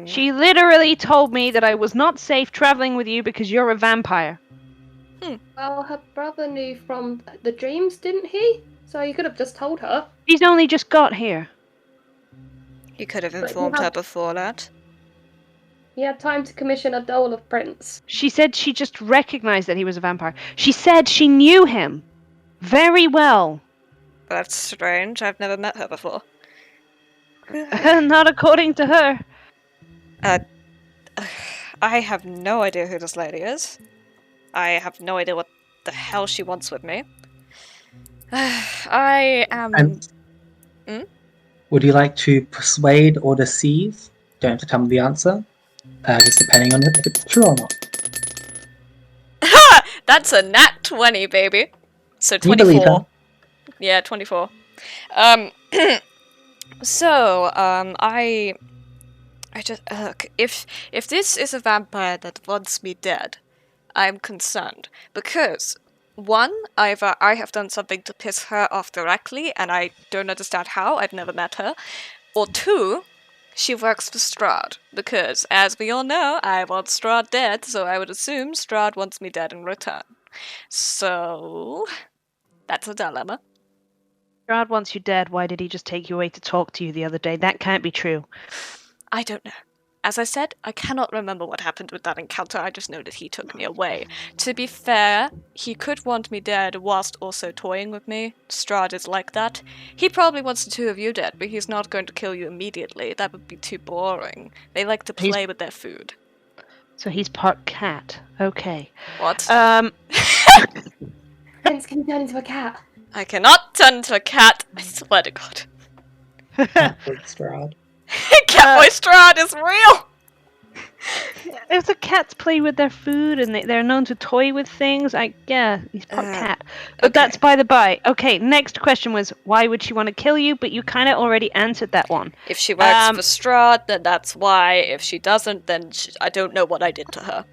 Speaker 3: She literally told me that I was not safe traveling with you because you're a vampire.
Speaker 1: Well, her brother knew from the dreams, didn't he? So you could have just told her.
Speaker 3: She's only just got here.
Speaker 4: You could have
Speaker 1: But you
Speaker 4: informed her
Speaker 1: have-
Speaker 4: before that.
Speaker 1: He had time to commission a doll of Prince.
Speaker 3: She said she just recognized that he was a vampire. She said she knew him very well.
Speaker 4: That's strange. I've never met her before.
Speaker 3: Not according to her.
Speaker 4: I have no idea who this lady is. I have no idea what the hell she wants with me. I am...
Speaker 2: Would you like to persuade or deceive? Don't have to tell me the answer. Just depending on if it's true or not.
Speaker 4: That's a nat 20, baby. So
Speaker 2: Can you believe
Speaker 4: 24.
Speaker 2: that?
Speaker 4: Yeah, 24. I just look. If this is a vampire that wants me dead, I'm concerned because one, either I have done something to piss her off directly, and I don't understand how. I've never met her, or two, she works for Strahd because, as we all know, I want Strahd dead. So I would assume Strahd wants me dead in return. So that's a dilemma.
Speaker 3: Strahd wants you dead. Why did he just take you away to talk to you the other day? That can't be true.
Speaker 4: I don't know. As I said, I cannot remember what happened with that encounter. I just know that he took me away. To be fair, he could want me dead whilst also toying with me. Strahd is like that. He probably wants the two of you dead, but he's not going to kill you immediately. That would be too boring. They like to play with their food.
Speaker 3: So he's part cat. Okay.
Speaker 4: What?
Speaker 1: Prince can turn into a cat.
Speaker 4: I cannot turn into a cat. I swear to God.
Speaker 2: Strahd.
Speaker 4: Catboy Strahd is real!
Speaker 3: If the cats play with their food and they're known to toy with things, he's part cat. But
Speaker 4: okay.
Speaker 3: that's by the by. Okay, next question was, why would she want to kill you? But you kind of already answered that one.
Speaker 4: If she works for Strahd, then that's why. If she doesn't, then I don't know what I did to her.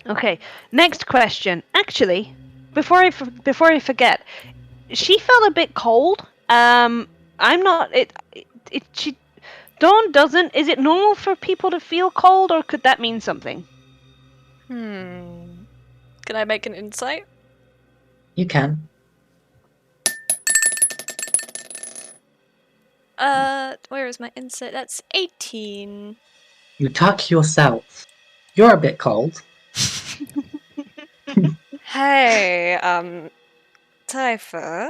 Speaker 3: Okay, next question. Actually, before I forget, she felt a bit cold. I'm not. Dawn doesn't. Is it normal for people to feel cold, or could that mean something?
Speaker 4: Can I make an insight?
Speaker 2: You can.
Speaker 4: Where is my insight? That's 18.
Speaker 2: You tuck yourself. You're a bit cold.
Speaker 4: Hey, Typha?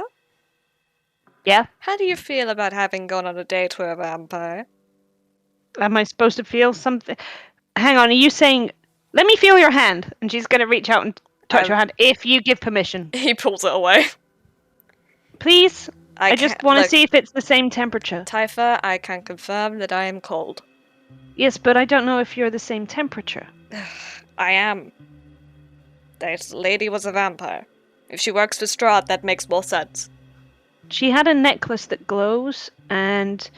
Speaker 3: Yeah?
Speaker 4: How do you feel about having gone on a date with a vampire?
Speaker 3: Am I supposed to feel something? Hang on, are you saying, let me feel your hand? And she's going to reach out and touch your hand if you give permission.
Speaker 4: He pulls it away.
Speaker 3: Please? I just want to see if it's the same temperature.
Speaker 4: Typha, I can confirm that I am cold.
Speaker 3: Yes, but I don't know if you're the same temperature.
Speaker 4: I am. That lady was a vampire. If she works for Strahd, that makes more sense.
Speaker 3: She had a necklace that glows, and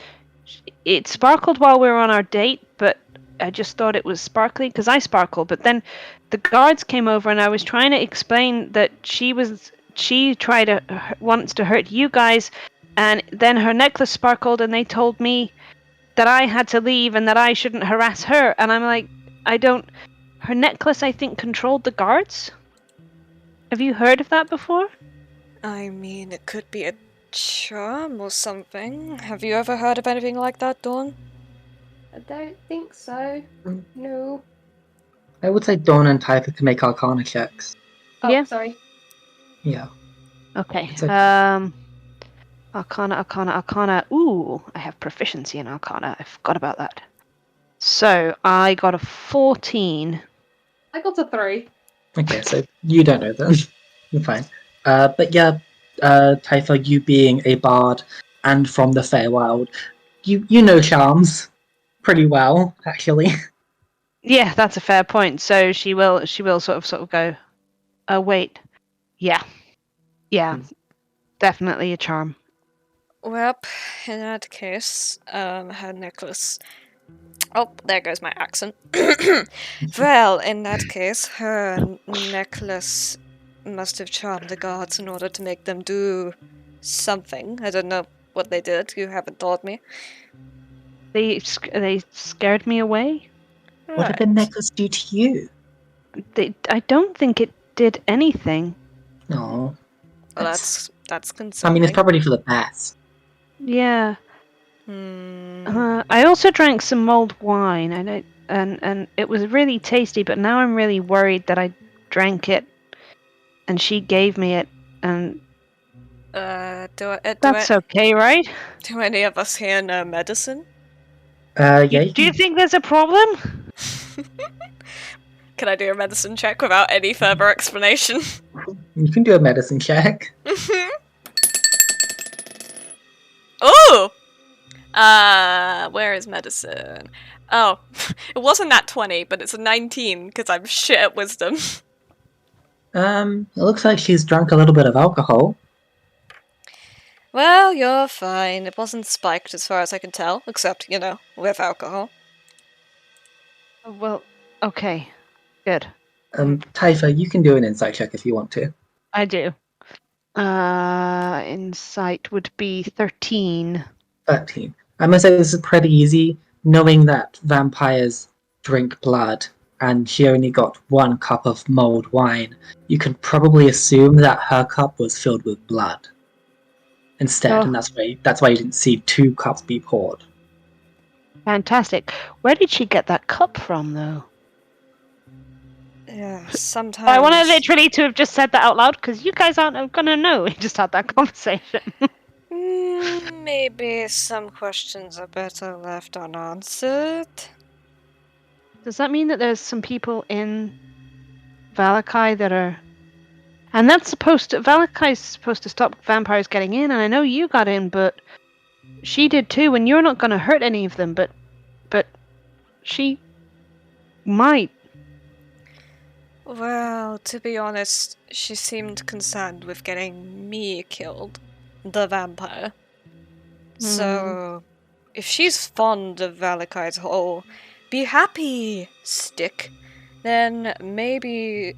Speaker 3: it sparkled while we were on our date, but I just thought it was sparkly because I sparkle. But then the guards came over, and I was trying to explain that she wants to hurt you guys, and then her necklace sparkled, and they told me that I had to leave and that I shouldn't harass her. And I'm like, her necklace, I think, controlled the guards. Have you heard of that before?
Speaker 4: I mean, it could be a charm or something. Have you ever heard of anything like that, Dawn?
Speaker 1: I don't think so. No.
Speaker 2: I would say Dawn and Typha can make Arcana checks.
Speaker 1: Oh,
Speaker 3: Yeah.
Speaker 1: sorry.
Speaker 2: Yeah.
Speaker 3: Okay.
Speaker 2: It's okay.
Speaker 3: Arcana. Ooh, I have proficiency in Arcana. I forgot about that. So I got a 14.
Speaker 1: I got a 3.
Speaker 2: Okay, so you don't know then. You're fine. But yeah, Typha, you being a bard and from the Feywild, you know charms pretty well, actually.
Speaker 3: Yeah, that's a fair point. So she will sort of go. Oh wait. Yeah. Definitely a charm.
Speaker 4: Well, in that case, her necklace. Oh, there goes my accent. Well, in that case, her necklace must have charmed the gods in order to make them do something. I don't know what they did. You haven't told me.
Speaker 3: They scared me away.
Speaker 2: What did the necklace do to you?
Speaker 3: I don't think it did anything.
Speaker 2: No.
Speaker 4: Well, that's
Speaker 2: I
Speaker 4: concerning.
Speaker 2: mean, it's probably for the best.
Speaker 3: Yeah. I also drank some mulled wine, and it was really tasty. But now I'm really worried that I drank it, and she gave me it, and that's okay, right?
Speaker 4: Do any of us here know medicine?
Speaker 2: Yeah.
Speaker 3: Do you think there's a problem?
Speaker 4: Can I do a medicine check without any further explanation?
Speaker 2: You can do a medicine check.
Speaker 4: Oh! Where is medicine? Oh, it wasn't that 20, but it's a 19 because I'm shit at wisdom.
Speaker 2: It looks like she's drunk a little bit of alcohol.
Speaker 4: Well, you're fine. It wasn't spiked as far as I can tell, except, with alcohol.
Speaker 3: Well, okay. Good.
Speaker 2: Typha, you can do an insight check if you want to.
Speaker 3: I do. Insight would be 13.
Speaker 2: 13. I must say this is pretty easy, knowing that vampires drink blood, and she only got 1 cup of mulled wine. You can probably assume that her cup was filled with blood instead, and that's why you didn't see 2 cups be poured.
Speaker 3: Fantastic. Where did she get that cup from, though?
Speaker 4: Yeah, sometimes...
Speaker 3: I want to literally to have just said that out loud, because you guys aren't going to know. We just had that conversation.
Speaker 4: Maybe some questions are better left unanswered.
Speaker 3: Does that mean that there's some people in Valakai that are... And that's Valakai's supposed to stop vampires getting in, and I know you got in, but she did too, and you're not going to hurt any of them, but she might.
Speaker 4: Well, to be honest, she seemed concerned with getting me killed, the vampire. So, if she's fond of Valakai's whole be happy stick, then maybe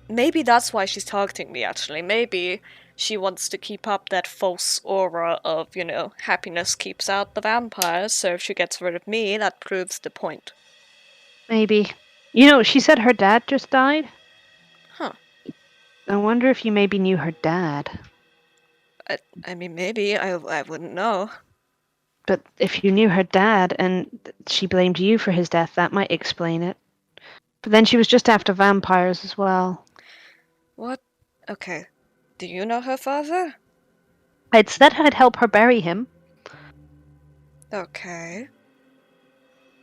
Speaker 4: that's why she's targeting me, actually. Maybe she wants to keep up that false aura of, happiness keeps out the vampires, so if she gets rid of me, that proves the point.
Speaker 3: Maybe. She said her dad just died.
Speaker 4: Huh.
Speaker 3: I wonder if you maybe knew her dad.
Speaker 4: I mean, maybe. I wouldn't know.
Speaker 3: But if you knew her dad and she blamed you for his death, that might explain it. But then she was just after vampires as well.
Speaker 4: What? Okay. Do you know her father?
Speaker 3: I'd said I'd help her bury him.
Speaker 4: Okay.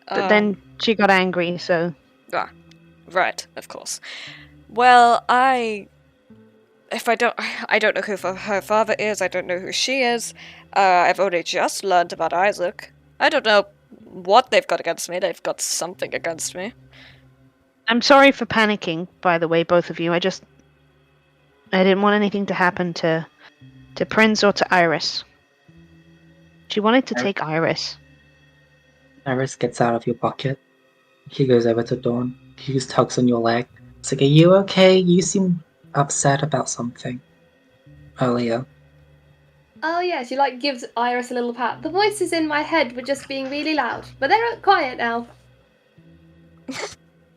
Speaker 3: But then she got angry, so...
Speaker 4: Right, of course. Well, I don't know who her father is, I don't know who she is. I've only just learned about Isaac. I don't know what they've got against me. They've got something against me.
Speaker 3: I'm sorry for panicking, by the way, both of you. I didn't want anything to happen to Prince or to Iris. She wanted to take Iris.
Speaker 2: Iris gets out of your pocket. She goes over to Dawn. She just tugs on your leg. It's like, are you okay? You seem upset about something earlier.
Speaker 1: Oh yeah, she gives Iris a little pat. The voices in my head were just being really loud, but they're quiet now.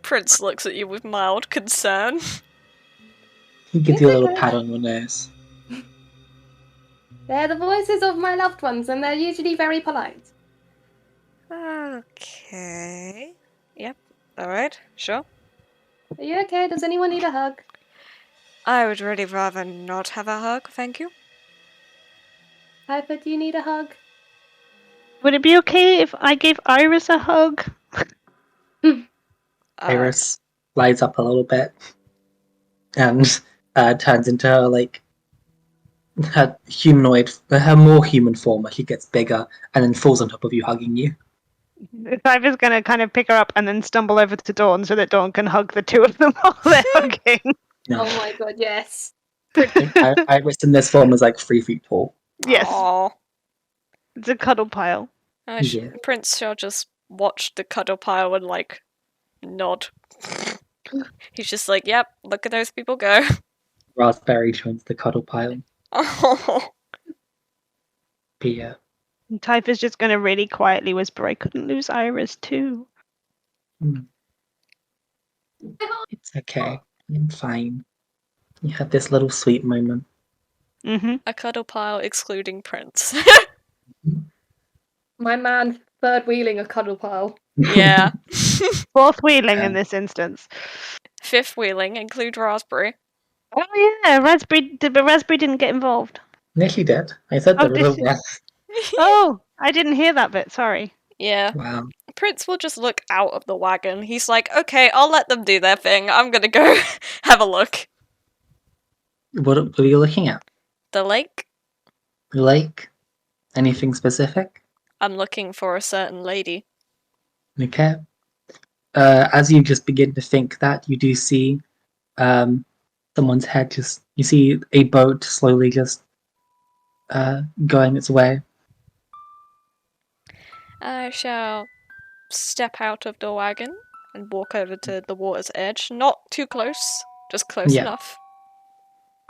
Speaker 4: Prince looks at you with mild concern.
Speaker 2: He gives you a little pat on your nose.
Speaker 1: They're the voices of my loved ones, and they're usually very polite.
Speaker 4: Okay. Yep. Alright, sure.
Speaker 1: Are you okay? Does anyone need a hug?
Speaker 4: I would really rather not have a hug, thank you.
Speaker 1: Typha, do you need a hug?
Speaker 3: Would it be okay if I gave Iris a hug?
Speaker 2: Iris lights up a little bit and turns into her her humanoid, her more human form as she gets bigger and then falls on top of you, hugging you.
Speaker 3: Typha's gonna kind of pick her up and then stumble over to Dawn so that Dawn can hug the two of them while they're hugging.
Speaker 2: No.
Speaker 1: Oh my god, yes.
Speaker 2: Iris in this form is like 3 feet tall.
Speaker 3: Yes,
Speaker 4: Aww.
Speaker 3: it's a cuddle pile.
Speaker 2: Yeah.
Speaker 4: Prince shall just watch the cuddle pile and like nod. He's just like, yep, look at those people go.
Speaker 2: Raspberry joins the cuddle pile.
Speaker 4: Oh.
Speaker 2: But yeah.
Speaker 3: And Typha's just gonna really quietly whisper, I couldn't lose Iris too.
Speaker 2: It's okay. I'm fine. You had this little sweet moment.
Speaker 3: Mm-hmm.
Speaker 4: A cuddle pile excluding Prince.
Speaker 1: My man third wheeling a cuddle pile.
Speaker 4: Yeah.
Speaker 3: Fourth wheeling in this instance.
Speaker 4: Fifth wheeling, include Raspberry.
Speaker 3: Oh yeah, but Raspberry didn't get involved.
Speaker 2: Yeah, she did. I said
Speaker 3: Oh,
Speaker 2: there
Speaker 3: did
Speaker 2: was
Speaker 3: she?
Speaker 2: a rest.
Speaker 3: Oh, I didn't hear that bit, sorry.
Speaker 4: Yeah.
Speaker 2: Wow.
Speaker 4: Prince will just look out of the wagon. He's like, okay, I'll let them do their thing. I'm gonna go have a look.
Speaker 2: What are you looking at?
Speaker 4: The lake?
Speaker 2: The lake? Anything specific?
Speaker 4: I'm looking for a certain lady.
Speaker 2: Okay. As you just begin to think that, you do see someone's head just... You see a boat slowly just going its way.
Speaker 4: I shall step out of the wagon and walk over to the water's edge. Not too close, just close
Speaker 2: Yeah.
Speaker 4: enough.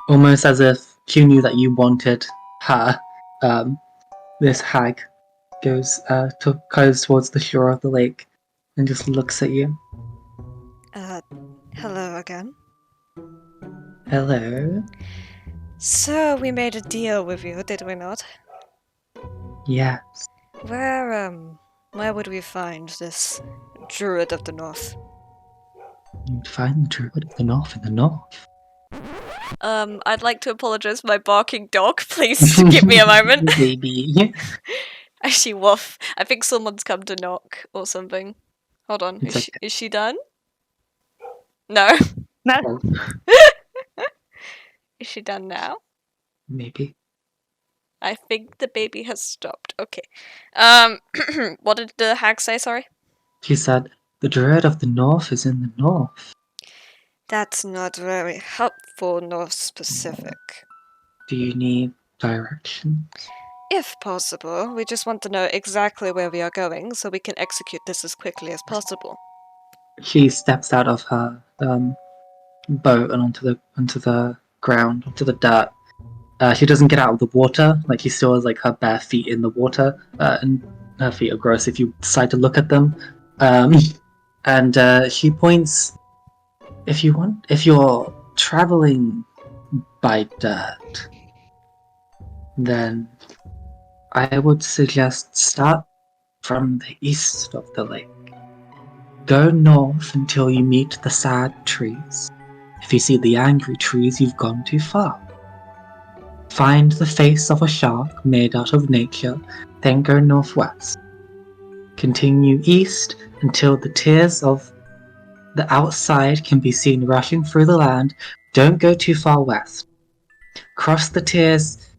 Speaker 2: Almost as if she knew that you wanted her. This hag goes towards the shore of the lake and just looks at you.
Speaker 4: Hello again.
Speaker 2: Hello?
Speaker 4: So, we made a deal with you, did we not?
Speaker 2: Yes.
Speaker 4: Where would we find this Druid of the North?
Speaker 2: You'd find the Druid of the North in the north.
Speaker 4: I'd like to apologize for my barking dog. Please give me a moment.
Speaker 2: Baby.
Speaker 4: Actually, woof. I think someone's come to knock or something. Hold on.
Speaker 2: It's
Speaker 4: Is she done? No.
Speaker 3: No.
Speaker 4: Is she done now?
Speaker 2: Maybe.
Speaker 4: I think the baby has stopped. Okay. What did the hag say, sorry?
Speaker 2: She said, the Druid of the North is in the north.
Speaker 4: That's not very helpful nor specific.
Speaker 2: Do you need directions?
Speaker 4: If possible, we just want to know exactly where we are going so we can execute this as quickly as possible.
Speaker 2: She steps out of her boat and onto the ground, onto the dirt. She doesn't get out of the water. Like, she still has like her bare feet in the water, and her feet are gross if you decide to look at them. And she points. If you're traveling by dirt, then I would suggest start from the east of the lake. Go north until you meet the sad trees. If you see the angry trees, you've gone too far. Find the face of a shark made out of nature, then go northwest. Continue east until the tears of the outside can be seen rushing through the land. Don't go too far west. Cross the tears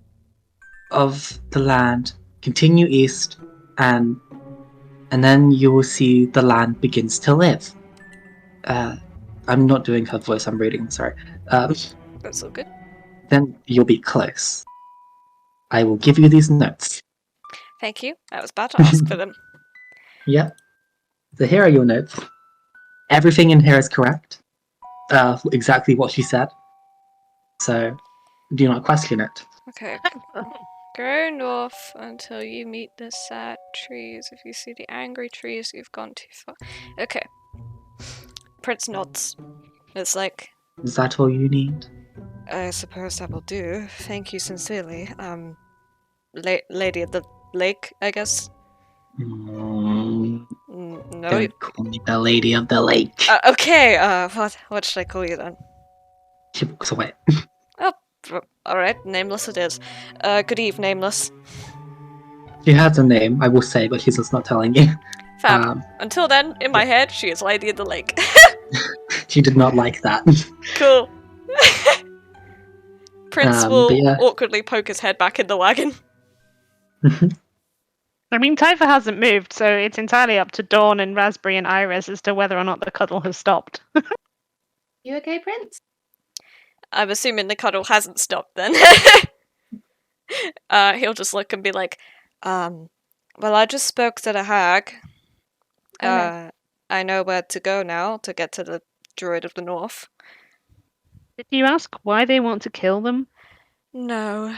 Speaker 2: of the land, continue east, and then you will see the land begins to live. I'm not doing her voice, I'm reading, sorry.
Speaker 4: That's all good.
Speaker 2: Then you'll be close. I will give you these notes.
Speaker 4: Thank you. I was about to ask for them.
Speaker 2: Yep. So here are your notes. Everything in here is correct. Exactly what she said. So do not question it.
Speaker 4: Okay. Go north until you meet the sad trees. If you see the angry trees, you've gone too far. Okay. Prince nods. It's like,
Speaker 2: Is that all you need?
Speaker 4: I suppose that will do. Thank you sincerely. Lady of the Lake, I guess.
Speaker 2: Mm,
Speaker 4: No.
Speaker 2: don't call me the Lady of the Lake.
Speaker 4: Okay. What should I call you then?
Speaker 2: She walks away.
Speaker 4: Oh, all right. Nameless it is. Good eve, Nameless.
Speaker 2: She has a name, I will say, but she's just not telling you.
Speaker 4: Fab. Until then, in my head, she is Lady of the Lake.
Speaker 2: She did not like that.
Speaker 4: Cool. Prince will
Speaker 2: yeah.
Speaker 4: awkwardly poke his head back in the wagon.
Speaker 3: I mean, Typha hasn't moved, so it's entirely up to Dawn and Raspberry and Iris as to whether or not the cuddle has stopped.
Speaker 1: You okay, Prince?
Speaker 4: I'm assuming the cuddle hasn't stopped then. He'll just look and be like, well, I just spoke to the hag.
Speaker 1: Okay.
Speaker 4: I know where to go now to get to the Druid of the North.
Speaker 3: Did you ask why they want to kill them?
Speaker 4: No.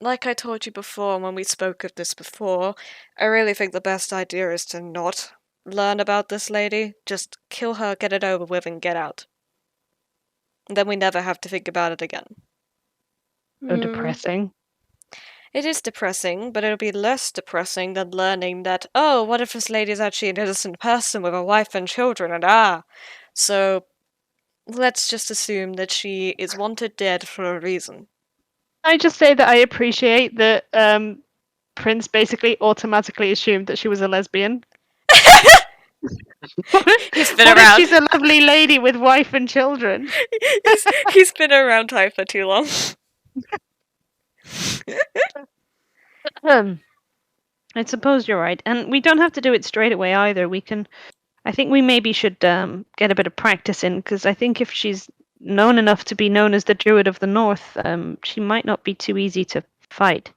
Speaker 4: Like I told you before when we spoke of this before, I really think the best idea is to not learn about this lady. Just kill her, get it over with, and get out. And then we never have to think about it again.
Speaker 3: So depressing.
Speaker 4: It is depressing, but it'll be less depressing than learning that, oh, what if this lady is actually an innocent person with a wife and children, and So, let's just assume that she is wanted dead for a reason.
Speaker 3: I just say that I appreciate that Prince basically automatically assumed that she was a lesbian.
Speaker 4: He's been
Speaker 3: What
Speaker 4: around.
Speaker 3: if she's a lovely lady with wife and children?
Speaker 4: he's been around Typha too long.
Speaker 3: I suppose you're right, and we don't have to do it straight away either. I think we maybe should get a bit of practice in, because I think if she's known enough to be known as the Druid of the North, she might not be too easy to fight.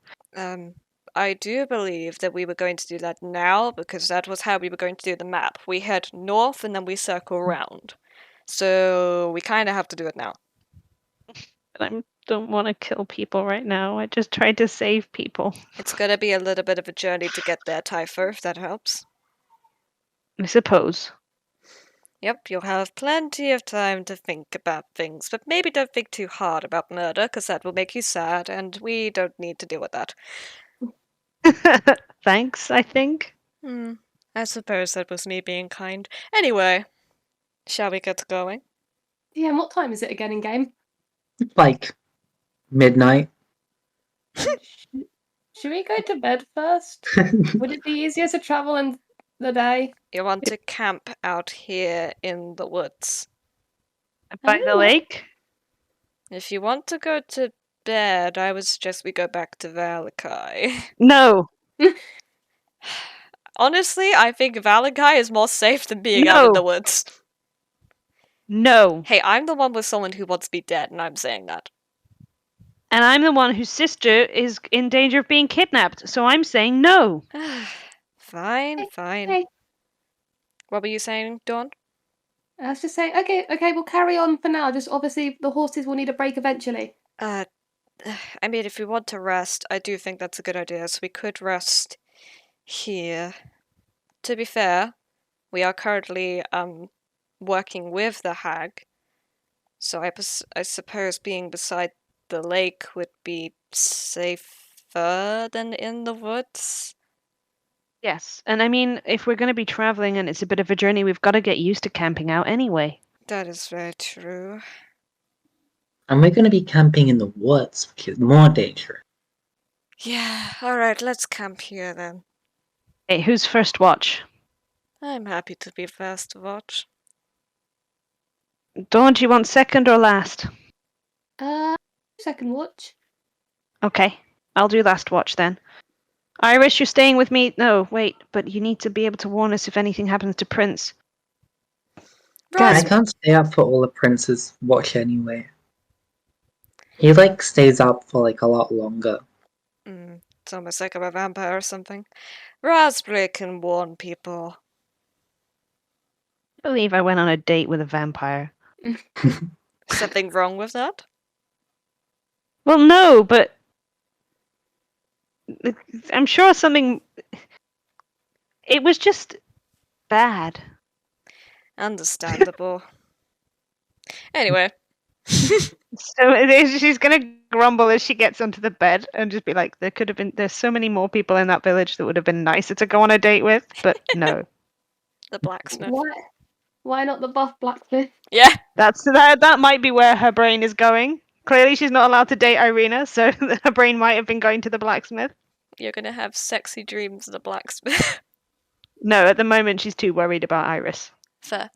Speaker 4: I do believe that we were going to do that now, because that was how we were going to do the map. We head north and then we circle around. So we kind of have to do it now.
Speaker 3: But I don't want to kill people right now. I just tried to save people.
Speaker 4: It's going to be a little bit of a journey to get there, Typha, if that helps.
Speaker 3: I suppose.
Speaker 4: Yep, you'll have plenty of time to think about things, but maybe don't think too hard about murder, because that will make you sad, and we don't need to deal with that.
Speaker 3: Thanks, I think.
Speaker 4: I suppose that was me being kind. Anyway, shall we get going?
Speaker 1: Yeah, and what time is it again in game?
Speaker 2: Like midnight.
Speaker 1: Should we go to bed first? Would it be easier to travel in the day?
Speaker 4: You want to camp out here in the woods.
Speaker 3: By the lake?
Speaker 4: If you want to go to bed, I would suggest we go back to Valakai.
Speaker 3: No.
Speaker 4: Honestly, I think Valakai is more safe than being out in the woods.
Speaker 3: No.
Speaker 4: Hey, I'm the one with someone who wants to be dead, and I'm saying that.
Speaker 3: And I'm the one whose sister is in danger of being kidnapped, so I'm saying no.
Speaker 4: Fine.
Speaker 1: Okay.
Speaker 4: What were you saying, Dawn?
Speaker 1: I was just saying, okay, we'll carry on for now. Just obviously the horses will need a break eventually.
Speaker 4: I mean, if we want to rest, I do think that's a good idea, so we could rest here. To be fair, we are currently, working with the hag, so I suppose being beside the lake would be safer than in the woods.
Speaker 3: Yes, and I mean, if we're going to be traveling and it's a bit of a journey, we've got to get used to camping out anyway.
Speaker 4: That is very true.
Speaker 2: And we're going to be camping in the woods, which is more dangerous.
Speaker 4: Yeah, alright, let's camp here then.
Speaker 3: Hey, who's first watch?
Speaker 4: I'm happy to be first watch.
Speaker 3: Dawn, do you want second or last?
Speaker 1: Second watch.
Speaker 3: Okay, I'll do last watch then. Iris, you're staying with me? No, wait, but you need to be able to warn us if anything happens to Prince.
Speaker 2: I can't stay up for all the Prince's watch anyway. He, stays up for, a lot longer.
Speaker 4: It's almost like I'm a vampire or something. Raspberry can warn people.
Speaker 3: I believe I went on a date with a vampire.
Speaker 4: Something wrong with that?
Speaker 3: Well, no, but I'm sure something... It was just bad.
Speaker 4: Understandable. Anyway,
Speaker 3: So she's gonna grumble as she gets onto the bed and just be like, there's so many more people in that village that would have been nicer to go on a date with, but no.
Speaker 4: The blacksmith.
Speaker 1: Why not the buff blacksmith?
Speaker 4: Yeah.
Speaker 3: That might be where her brain is going. Clearly she's not allowed to date Irina, so her brain might have been going to the blacksmith.
Speaker 4: You're gonna have sexy dreams of the blacksmith.
Speaker 3: No, at the moment she's too worried about Iris.
Speaker 4: Fair.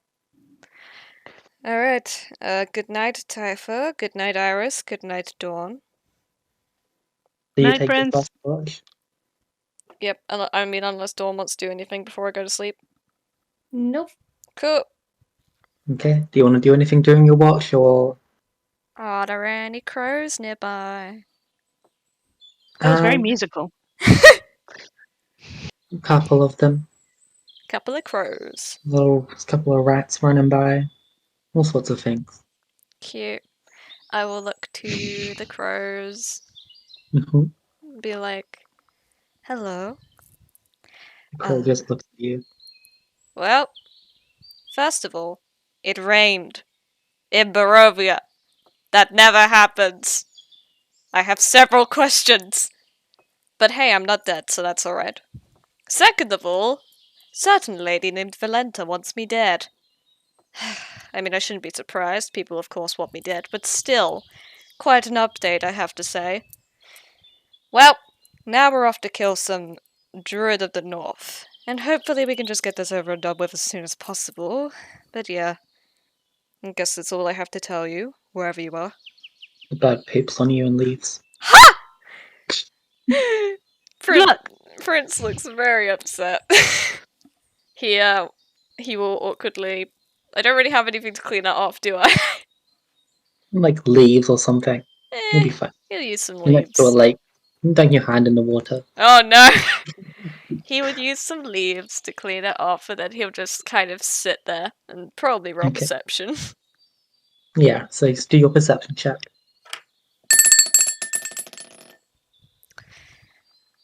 Speaker 4: Alright. Good night, Typha. Good night, Iris. Good night, Dawn.
Speaker 2: Do you
Speaker 3: Night,
Speaker 2: take
Speaker 3: Prince.
Speaker 2: your last watch?
Speaker 4: Yep, I mean, unless Dawn wants to do anything before I go to sleep.
Speaker 1: Nope.
Speaker 4: Cool.
Speaker 2: Okay. Do you want to do anything during your watch, or?
Speaker 4: Are there any crows nearby?
Speaker 3: That was very
Speaker 2: Um,
Speaker 3: musical.
Speaker 2: A couple of them.
Speaker 4: Couple of crows.
Speaker 2: A couple of rats running by. All sorts of things.
Speaker 4: Cute. I will look to the crows.
Speaker 2: Mhm.
Speaker 4: Be like, hello.
Speaker 2: The crow just looks at you.
Speaker 4: Well, first of all, it rained in Barovia. That never happens. I have several questions. But hey, I'm not dead, so that's alright. Second of all, certain lady named Valenta wants me dead. I mean, I shouldn't be surprised. People, of course, want me dead, but still, quite an update, I have to say. Well, now we're off to kill some Druid of the North. And hopefully we can just get this over and done with as soon as possible. But yeah, I guess that's all I have to tell you, wherever you are.
Speaker 2: The bird poops on you and leaves.
Speaker 4: Prince looks very upset. He will awkwardly... I don't really have anything to clean that off, do I?
Speaker 2: Like leaves or something. You'll be fine.
Speaker 4: He'll use some
Speaker 2: You're next to a
Speaker 4: leaves.
Speaker 2: lake. Dunk your hand in the water.
Speaker 4: Oh no! He would use some leaves to clean it off, and then he'll just kind of sit there and probably roll
Speaker 2: Okay.
Speaker 4: perception.
Speaker 2: Yeah, so just do your perception check.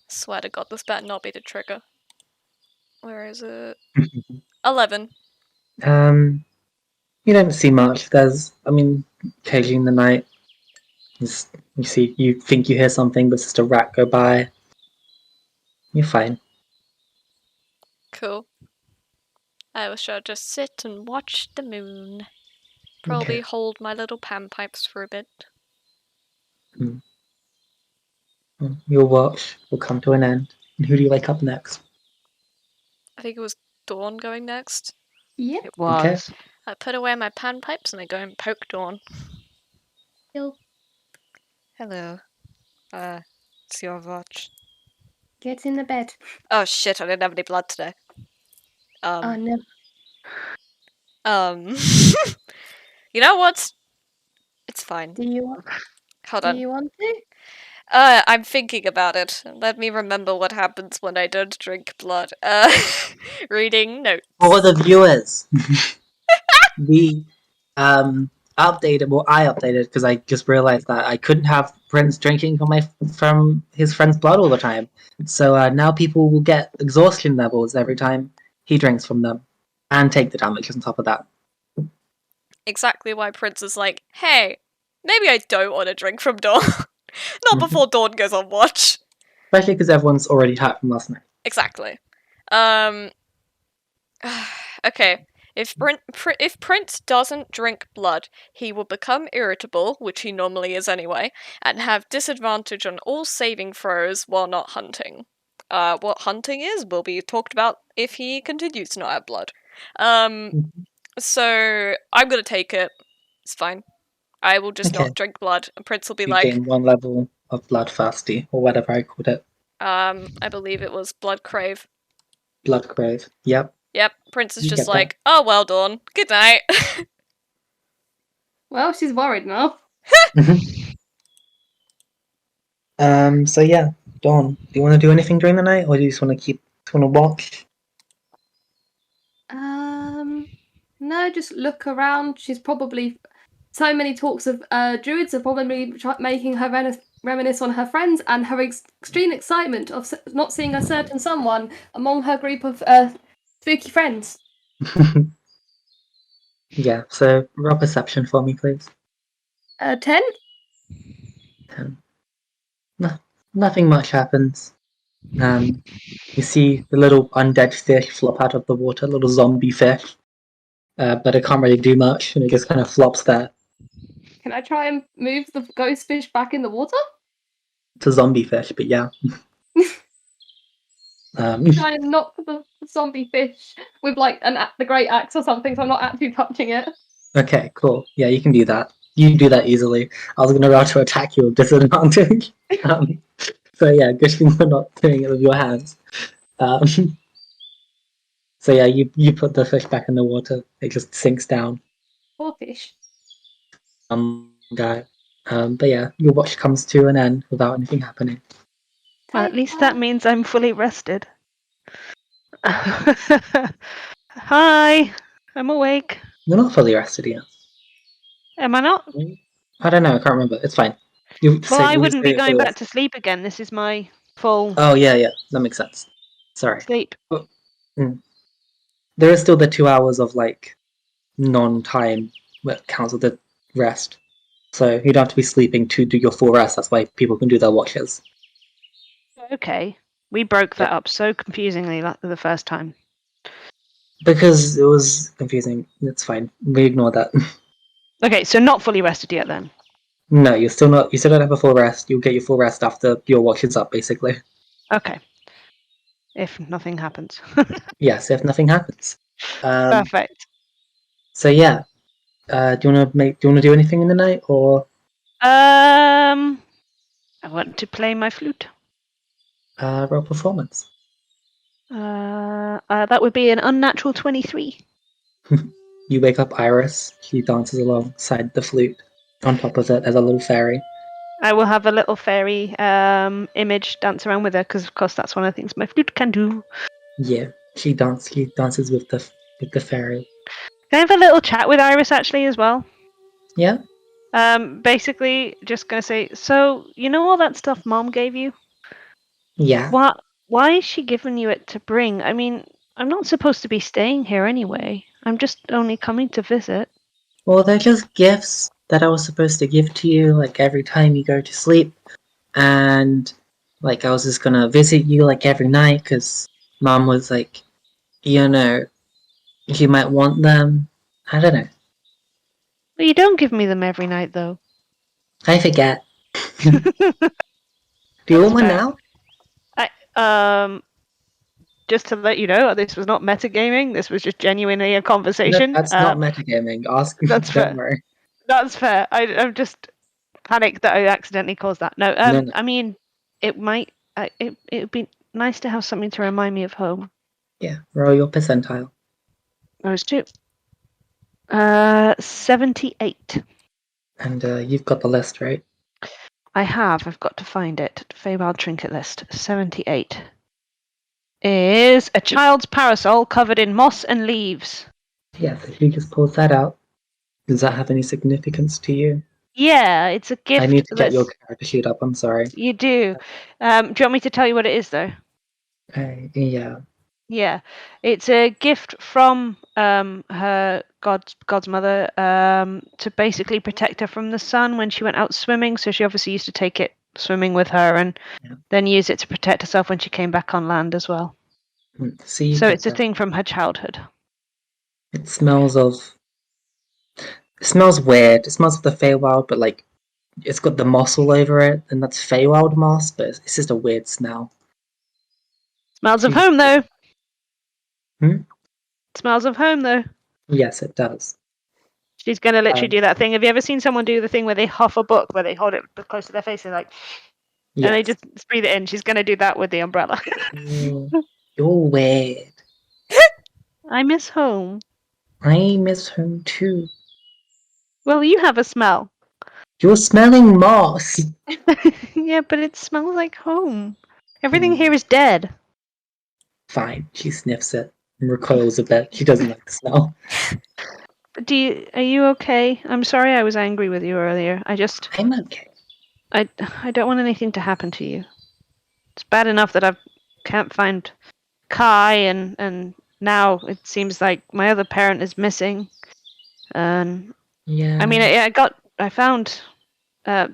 Speaker 4: Swear to God, this better not be the trigger. Where is it? 11.
Speaker 2: You don't see much. Occasionally in the night, you think you hear something, but it's just a rat go by. You're fine.
Speaker 4: Cool. I shall just sit and watch the moon. Probably
Speaker 2: Okay.
Speaker 4: hold my little panpipes for a bit.
Speaker 2: Your watch will come to an end. And who do you wake up next?
Speaker 4: I think it was Dawn going next.
Speaker 1: Yep.
Speaker 3: It was.
Speaker 4: I put away my panpipes and I go and poke Dawn.
Speaker 1: You'll
Speaker 4: Hello. It's your watch.
Speaker 1: get in the bed.
Speaker 4: Oh shit, I didn't have any blood today.
Speaker 1: Oh no.
Speaker 4: You know what? It's fine.
Speaker 1: Do you want
Speaker 4: Hold
Speaker 1: do
Speaker 4: on.
Speaker 1: you want to?
Speaker 4: I'm thinking about it. Let me remember what happens when I don't drink blood. Reading notes.
Speaker 2: For the viewers, we updated. Well, I updated because I just realized that I couldn't have Prince drinking from his friend's blood all the time. So now people will get exhaustion levels every time he drinks from them, and take the damage on top of that.
Speaker 4: Exactly why Prince is like, hey, maybe I don't want to drink from Dawn. Not before Dawn goes on watch.
Speaker 2: Especially because everyone's already hurt from last night.
Speaker 4: Exactly. Okay. If Prince doesn't drink blood, he will become irritable, which he normally is anyway, and have disadvantage on all saving throws while not hunting. What hunting is will be talked about if he continues to not have blood. So I'm gonna take it. It's fine. I will just
Speaker 2: Okay.
Speaker 4: not drink blood. And Prince will be
Speaker 2: You
Speaker 4: like,
Speaker 2: gain 1 level of bloodthirsty, or whatever I called it.
Speaker 4: I believe it was blood crave.
Speaker 2: Blood crave. Yep.
Speaker 4: Yep. Prince is
Speaker 2: You
Speaker 4: just
Speaker 2: get that.
Speaker 4: like, oh well, Dawn. Good night.
Speaker 1: Well, she's worried now.
Speaker 2: So yeah, Dawn, do you want to do anything during the night, or do you just want to watch?
Speaker 1: No, just look around. She's probably so many talks of druids are probably making her reminisce on her friends and her extreme excitement of not seeing a certain someone among her group of spooky friends.
Speaker 2: Yeah, so roll perception for me, please.
Speaker 1: 10?
Speaker 2: 10. Nothing much happens. You see the little undead fish flop out of the water, little zombie fish. But it can't really do much, and it just kind of flops there.
Speaker 1: Can I try and move the ghost fish back in the water?
Speaker 2: It's a zombie fish, but yeah.
Speaker 1: Try and knock the zombie fish with like the great axe or something, so I'm not actually touching it.
Speaker 2: Okay, cool. Yeah, you can do that. You do that easily. I was gonna roll to attack you with disadvantage. So yeah, good thing we're not doing it with your hands. So yeah, you put the fish back in the water. It just sinks down.
Speaker 1: Poor fish.
Speaker 2: Guy. But yeah, your watch comes to an end without anything happening.
Speaker 3: Well, at least that means I'm fully rested. Hi, I'm awake.
Speaker 2: You're not fully rested yet.
Speaker 3: Am I not?
Speaker 2: I don't know. I can't remember. It's fine.
Speaker 3: Well, I wouldn't be going back to sleep again. This is my full
Speaker 2: Oh yeah, that makes sense. Sorry.
Speaker 3: sleep.
Speaker 2: There is still the 2 hours of like non-time that counts as the rest. So you don't have to be sleeping to do your full rest. That's why people can do their watches.
Speaker 3: Okay, we broke that up so confusingly the first time.
Speaker 2: Because it was confusing. It's fine. We ignore that.
Speaker 3: Okay, so not fully rested yet then.
Speaker 2: No, you're still not. You still don't have a full rest. You'll get your full rest after your watch is up, basically.
Speaker 3: Okay. If nothing happens.
Speaker 2: Yes, if nothing happens.
Speaker 3: Perfect.
Speaker 2: So yeah, do you want to do anything in the night, or
Speaker 3: I want to play my flute.
Speaker 2: roll performance?
Speaker 3: That would be an unnatural 23.
Speaker 2: You wake up Iris. She dances alongside the flute. On top of it, there's a little fairy.
Speaker 3: I will have a little fairy image dance around with her because, of course, that's one of the things my flute can do.
Speaker 2: Yeah, she dances with the fairy.
Speaker 3: Can I have a little chat with Iris actually as well?
Speaker 2: Yeah.
Speaker 3: Basically, just gonna say. So you know all that stuff Mom gave you?
Speaker 2: Yeah.
Speaker 3: What? Why is she giving you it to bring? I mean, I'm not supposed to be staying here anyway. I'm just only coming to visit.
Speaker 2: Well, they're just gifts that I was supposed to give to you, like every time you go to sleep, and like I was just gonna visit you like every night because Mom was like, you might want them. I don't know.
Speaker 3: Well, you don't give me them every night, though.
Speaker 2: I forget. Do you want one now?
Speaker 3: Just to let you know, this was not metagaming. This was just genuinely a conversation.
Speaker 2: No, that's not metagaming. Ask me.
Speaker 3: That's
Speaker 2: Don't
Speaker 3: fair.
Speaker 2: worry.
Speaker 3: That's fair. I'm just panicked that I accidentally caused that. No,
Speaker 2: No.
Speaker 3: I mean, it might. It would be nice to have something to remind me of home.
Speaker 2: Yeah, roll your percentile.
Speaker 3: Those two. 78.
Speaker 2: And you've got the list, right?
Speaker 3: I have. I've got to find it. Feywild trinket list. 78 is a child's parasol covered in moss and leaves.
Speaker 2: Yeah, so she just pulls that out. Does that have any significance to you?
Speaker 3: Yeah, it's a gift.
Speaker 2: I need to get your character sheet up. I'm sorry.
Speaker 3: You do. Do you want me to tell you what it is, though?
Speaker 2: Yeah.
Speaker 3: Yeah, it's a gift from her God's mother to basically protect her from the sun when she went out swimming. So she obviously used to take it swimming with her and then use it to protect herself when she came back on land as well. So it's a thing from her childhood.
Speaker 2: It smells weird. It smells of the Feywild, but like it's got the moss all over it, and that's Feywild moss, but it's just a weird smell.
Speaker 3: Smells of home, though.
Speaker 2: Hmm?
Speaker 3: Smells of home, though.
Speaker 2: Yes, it does.
Speaker 3: She's going to literally do that thing. Have you ever seen someone do the thing where they huff a book, where they hold it close to their face and like, and they just breathe it in? She's going to do that with the umbrella.
Speaker 2: You're weird.
Speaker 3: I miss home.
Speaker 2: I miss home too.
Speaker 3: Well, you have a smell.
Speaker 2: You're smelling moss.
Speaker 3: Yeah, but it smells like home. Everything here is dead.
Speaker 2: Fine. She sniffs it and recoils a bit. She doesn't like the smell.
Speaker 3: Are you okay? I'm sorry I was angry with you earlier.
Speaker 2: I'm okay.
Speaker 3: I don't want anything to happen to you. It's bad enough that I can't find Kai and now it seems like my other parent is missing. Yeah. I mean, I got I found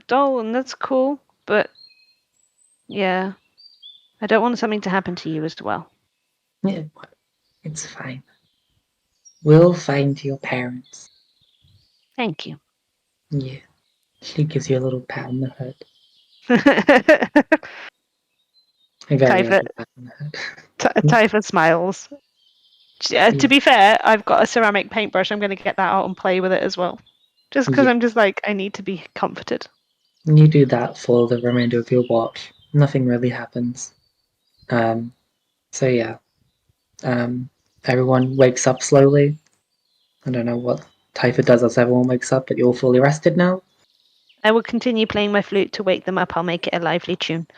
Speaker 3: doll, and that's cool, but yeah, I don't want something to happen to you as well.
Speaker 2: Yeah, it's fine. We'll find your parents.
Speaker 3: Thank you.
Speaker 2: Yeah. She gives you a little pat on the head. A very
Speaker 3: Typha,
Speaker 2: little pat on the head.
Speaker 3: Typha smiles. To be fair, I've got a ceramic paintbrush. I'm going to get that out and play with it as well. Just because
Speaker 2: Yeah.
Speaker 3: I'm just like, I need to be comforted.
Speaker 2: And you do that for the remainder of your watch. Nothing really happens. So yeah. Everyone wakes up slowly. I don't know what Typha does as everyone wakes up, but you're all fully rested now?
Speaker 3: I will continue playing my flute to wake them up. I'll make it a lively tune.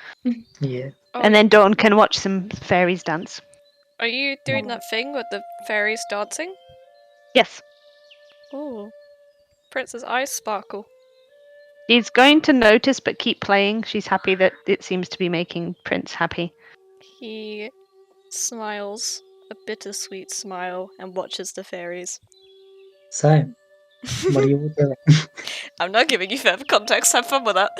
Speaker 2: Yeah.
Speaker 4: Oh,
Speaker 3: And then Dawn can watch some fairies dance.
Speaker 4: are you doing that thing with the fairies dancing?
Speaker 3: Yes.
Speaker 4: Ooh. Prince's eyes sparkle.
Speaker 3: She's going to notice but keep playing. She's happy that it seems to be making Prince happy.
Speaker 4: He smiles a bittersweet smile and watches the fairies.
Speaker 2: So, what are you all doing?
Speaker 4: I'm not giving you further context. Have fun with that.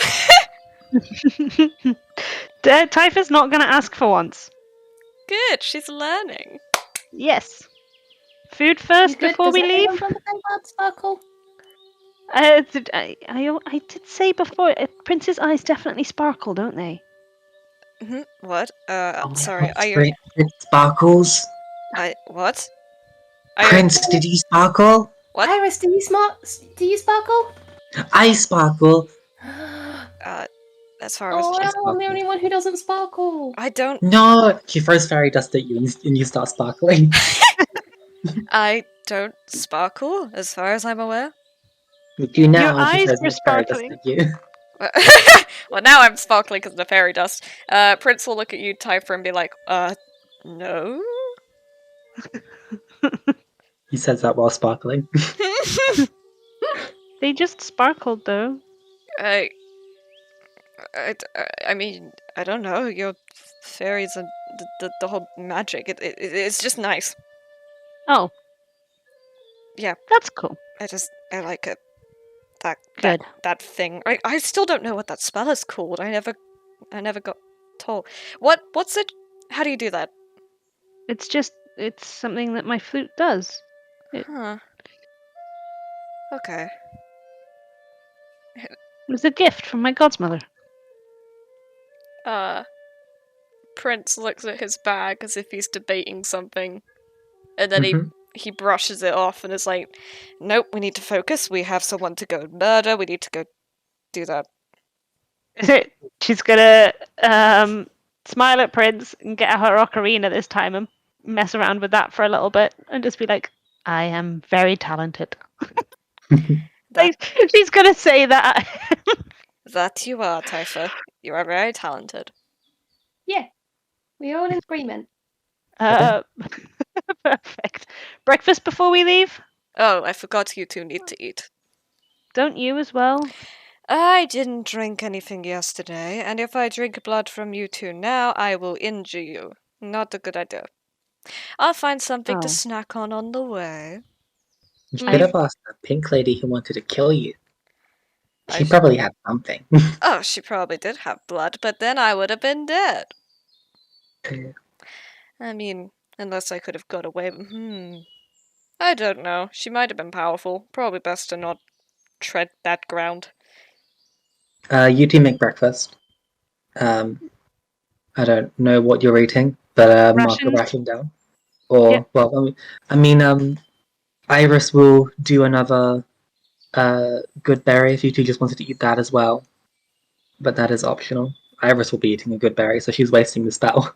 Speaker 3: Typha's not going to ask for once.
Speaker 4: Good, she's learning.
Speaker 3: Yes. Food first before we leave?
Speaker 1: Does everyone say word sparkle?
Speaker 3: I did say before, Prince's eyes definitely sparkle, don't they?
Speaker 4: What?
Speaker 2: Oh,
Speaker 4: sorry.
Speaker 2: what? Prince sparkles?
Speaker 4: What?
Speaker 2: Prince, did you sparkle?
Speaker 4: What?
Speaker 1: Iris, do you sparkle?
Speaker 2: I sparkle.
Speaker 4: As far as
Speaker 1: Oh,
Speaker 2: I
Speaker 1: I'm the only one who doesn't sparkle.
Speaker 4: I don't.
Speaker 2: No! She throws fairy dust at you and you start sparkling.
Speaker 4: I don't sparkle, as far as I'm aware.
Speaker 2: You do now,
Speaker 3: Your
Speaker 2: and she
Speaker 3: eyes
Speaker 2: throws
Speaker 3: were
Speaker 2: more fairy dust
Speaker 3: sparkling.
Speaker 2: at you.
Speaker 4: Well, now I'm sparkling because of the fairy dust. Prince will look at you, Typha, and be like, no?
Speaker 2: He says that while sparkling.
Speaker 3: They just sparkled, though.
Speaker 4: I mean, I don't know. Your fairies and the whole magic. It's just nice.
Speaker 3: Oh.
Speaker 4: Yeah.
Speaker 3: That's cool.
Speaker 4: I like it.
Speaker 3: Good.
Speaker 4: That thing. I still don't know what that spell is called. I never got told. What's it? How do you do that?
Speaker 3: It's something that my flute does.
Speaker 4: Huh. Okay.
Speaker 3: It was a gift from my godmother.
Speaker 4: Prince looks at his bag as if he's debating something, and then he brushes it off and is like, "Nope, we need to focus. We have someone to go murder. We need to go do that."
Speaker 3: She's gonna smile at Prince and get out her ocarina this time and mess around with that for a little bit and just be like, I am very talented. She's gonna say that.
Speaker 4: That you are, Typha. You are very talented.
Speaker 1: Yeah, we're all in agreement.
Speaker 3: Perfect. Breakfast before we leave?
Speaker 4: Oh, I forgot you two need to eat.
Speaker 3: Don't you as well?
Speaker 4: I didn't drink anything yesterday, and if I drink blood from you two now, I will injure you. Not a good idea. I'll find something to snack on the way.
Speaker 2: You could have asked the pink lady who wanted to kill you. She probably had something.
Speaker 4: Oh, she probably did have blood, but then I would have been dead. I mean, unless I could have got away. I don't know. She might have been powerful. Probably best to not tread that ground.
Speaker 2: You two make breakfast. I don't know what you're eating, but mark a ration down. Or, yeah. Well, I mean, Iris will do another good berry if you two just wanted to eat that as well. But that is optional. Iris will be eating a good berry, so she's wasting the spell.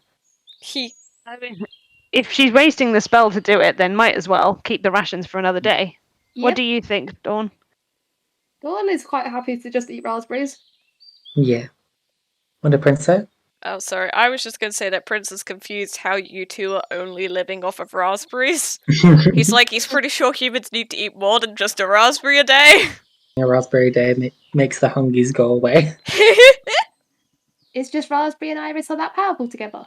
Speaker 3: I mean, if she's wasting the spell to do it, then might as well keep the rations for another day. Yep. What do you think, Dawn?
Speaker 1: Dawn is quite happy to just eat raspberries.
Speaker 2: Yeah. What did Prince say?
Speaker 4: Oh, sorry. I was just going to say that Prince is confused how you two are only living off of raspberries. He's pretty sure humans need to eat more than just a raspberry a day.
Speaker 2: A raspberry day makes the hungies go away.
Speaker 1: Is just Raspberry and Iris are that powerful together?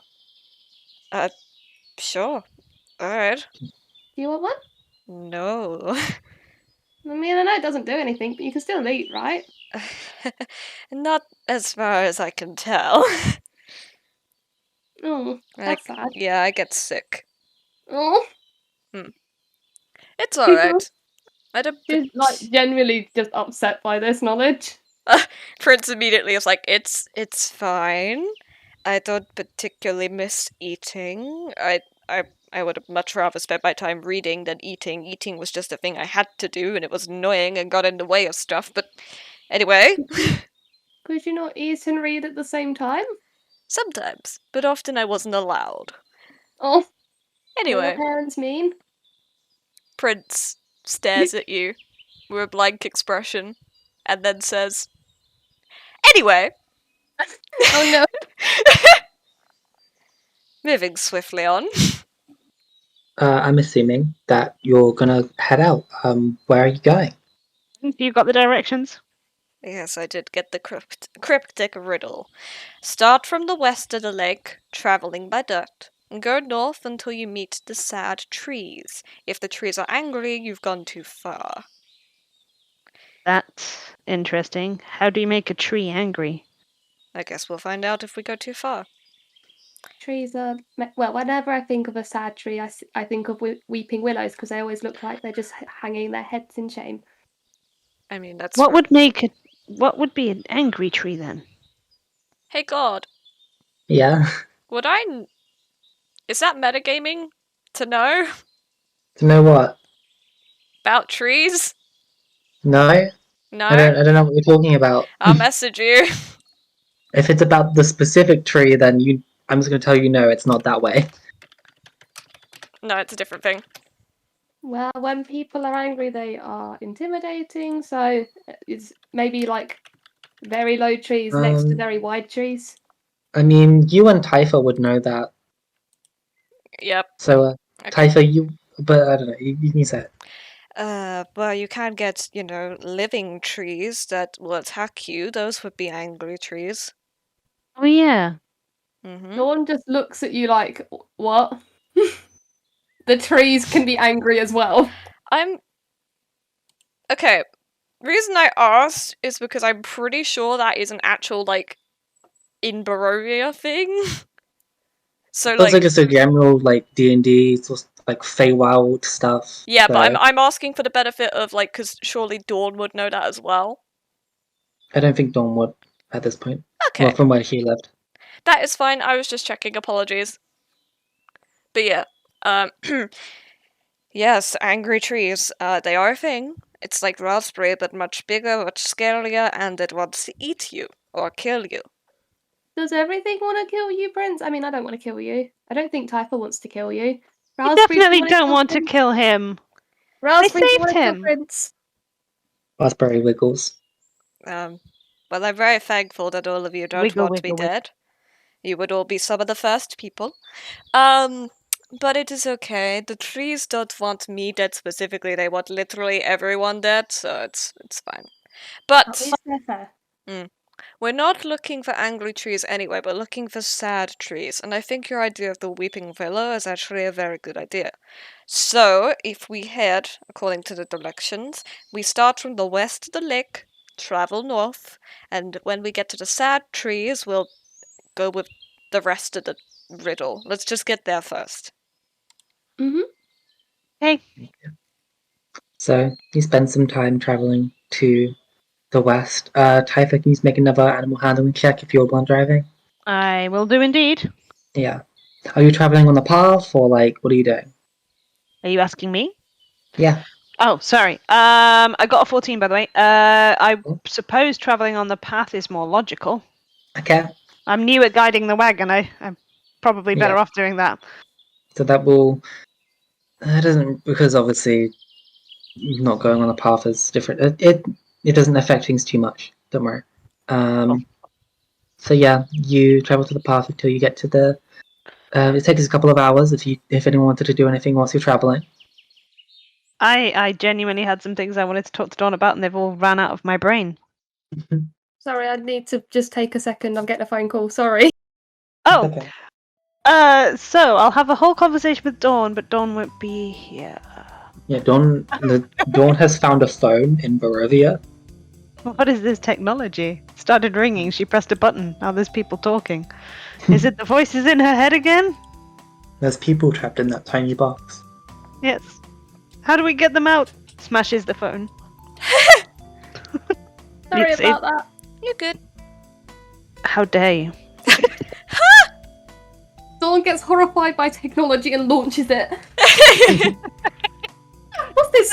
Speaker 4: Sure. Alright.
Speaker 1: Do you want one?
Speaker 4: No.
Speaker 1: I mean, I know it doesn't do anything, but you can still eat, right?
Speaker 4: Not as far as I can tell.
Speaker 1: Oh, that's sad.
Speaker 4: Yeah, I get sick.
Speaker 1: Oh,
Speaker 4: It's alright. I don't.
Speaker 1: she's like genuinely just upset by this knowledge.
Speaker 4: Prince immediately is like, it's fine. I don't particularly miss eating. I would have much rather spent my time reading than eating. Eating was just a thing I had to do, and it was annoying and got in the way of stuff. But anyway,
Speaker 1: Could you not eat and read at the same time?
Speaker 4: sometimes, but often I wasn't allowed.
Speaker 1: Oh, were your
Speaker 4: Anyway,
Speaker 1: parents mean?
Speaker 4: Prince stares at you with a blank expression, and then says, "Anyway."
Speaker 1: Oh no.
Speaker 4: Moving swiftly on.
Speaker 2: I'm assuming that you're gonna head out. Where are you going?
Speaker 3: You got the directions?
Speaker 4: Yes, I did get the cryptic riddle. Start from the west of the lake, traveling by dirt, and go north until you meet the sad trees. If the trees are angry, you've gone too far.
Speaker 3: That's interesting. How do you make a tree angry?
Speaker 4: I guess we'll find out if we go too far.
Speaker 1: Trees are well. Whenever I think of a sad tree, I think of weeping willows because they always look like they're just hanging their heads in shame.
Speaker 4: I mean, that's
Speaker 3: What would be an angry tree then?
Speaker 4: Hey God,
Speaker 2: Yeah.
Speaker 4: would I... Is that metagaming? To know?
Speaker 2: To know what?
Speaker 4: About trees?
Speaker 2: No?
Speaker 4: No?
Speaker 2: I don't know what you're talking about.
Speaker 4: I'll message you.
Speaker 2: If it's about the specific tree, then I'm just gonna tell you no, it's not that way.
Speaker 4: No, it's a different thing.
Speaker 1: Well, when people are angry, they are intimidating. So it's maybe like very low trees next to very wide trees.
Speaker 2: I mean, you and Typha would know that.
Speaker 4: Yep.
Speaker 2: So,
Speaker 4: Okay.
Speaker 2: Typha, but I don't know, you can say it.
Speaker 4: Well, you can get, living trees that will attack you. Those would be angry trees.
Speaker 3: Oh yeah.
Speaker 4: Mm-hmm.
Speaker 1: Dawn just looks at you like, what? The trees can be angry as well.
Speaker 4: Okay. Reason I asked is because I'm pretty sure that is an actual, in Barovia thing. So,
Speaker 2: It's also just a general, D&D, sort of, Feywild stuff.
Speaker 4: Yeah,
Speaker 2: so
Speaker 4: but I'm asking for the benefit of, because surely Dawn would know that as well.
Speaker 2: I don't think Dawn would at this point.
Speaker 4: Okay.
Speaker 2: Well, from where she lived.
Speaker 4: That is fine, I was just checking, apologies. But yeah, yes, angry trees, they are a thing. It's like raspberry, but much bigger, much scarier, and it wants to eat you, or kill you.
Speaker 1: Does everything want to kill you, Prince? I mean, I don't want to kill you. I don't think Typha wants to kill you.
Speaker 3: You definitely don't want to kill him.
Speaker 1: Raspberry,
Speaker 3: saved
Speaker 1: want to kill
Speaker 3: him.
Speaker 1: Prince?
Speaker 2: Raspberry Wiggles.
Speaker 4: Well, I'm very thankful that all of you don't
Speaker 3: Wiggle,
Speaker 4: want me
Speaker 3: wiggle,
Speaker 4: dead. You would all be some of the first people. But it is okay. The trees don't want me dead specifically. They want literally everyone dead, so it's fine. But we're not looking for angry trees anyway, but looking for sad trees. And I think your idea of the weeping willow is actually a very good idea. So, if we head, according to the directions, we start from the west of the lake, travel north, and when we get to the sad trees, we'll go with the rest of the riddle. Let's just get there first.
Speaker 1: Mm-hmm.
Speaker 3: Okay.
Speaker 2: So, you spend some time traveling to the west. Typha, can you make another animal handling check if you're one driving?
Speaker 3: I will do indeed.
Speaker 2: Yeah. Are you traveling on the path, or what are you doing?
Speaker 3: Are you asking me?
Speaker 2: Yeah.
Speaker 3: Oh, sorry. I got a 14, by the way. I suppose traveling on the path is more logical.
Speaker 2: Okay.
Speaker 3: I'm new at guiding the wagon. I'm probably better off doing that.
Speaker 2: So that will... That doesn't... Because obviously not going on the path is different. It doesn't affect things too much. Don't worry. So yeah, you travel to the path until you get to the... it takes a couple of hours if anyone wanted to do anything whilst you're traveling.
Speaker 3: I genuinely had some things I wanted to talk to Dawn about, and they've all ran out of my brain.
Speaker 1: Sorry, I need to just take a second. I'm getting a phone call. Sorry.
Speaker 3: Oh.
Speaker 2: Okay.
Speaker 3: So I'll have a whole conversation with Dawn, but Dawn won't be here.
Speaker 2: Yeah, Dawn has found a phone in Barovia.
Speaker 3: What is this technology? Started ringing, she pressed a button, now there's people talking. Is it the voices in her head again?
Speaker 2: There's people trapped in that tiny box.
Speaker 3: Yes. How do we get them out? Smashes the phone.
Speaker 1: Sorry
Speaker 3: It's-
Speaker 1: about that.
Speaker 4: You're good.
Speaker 3: How dare you?
Speaker 1: Dawn gets horrified by technology and launches it. What's this?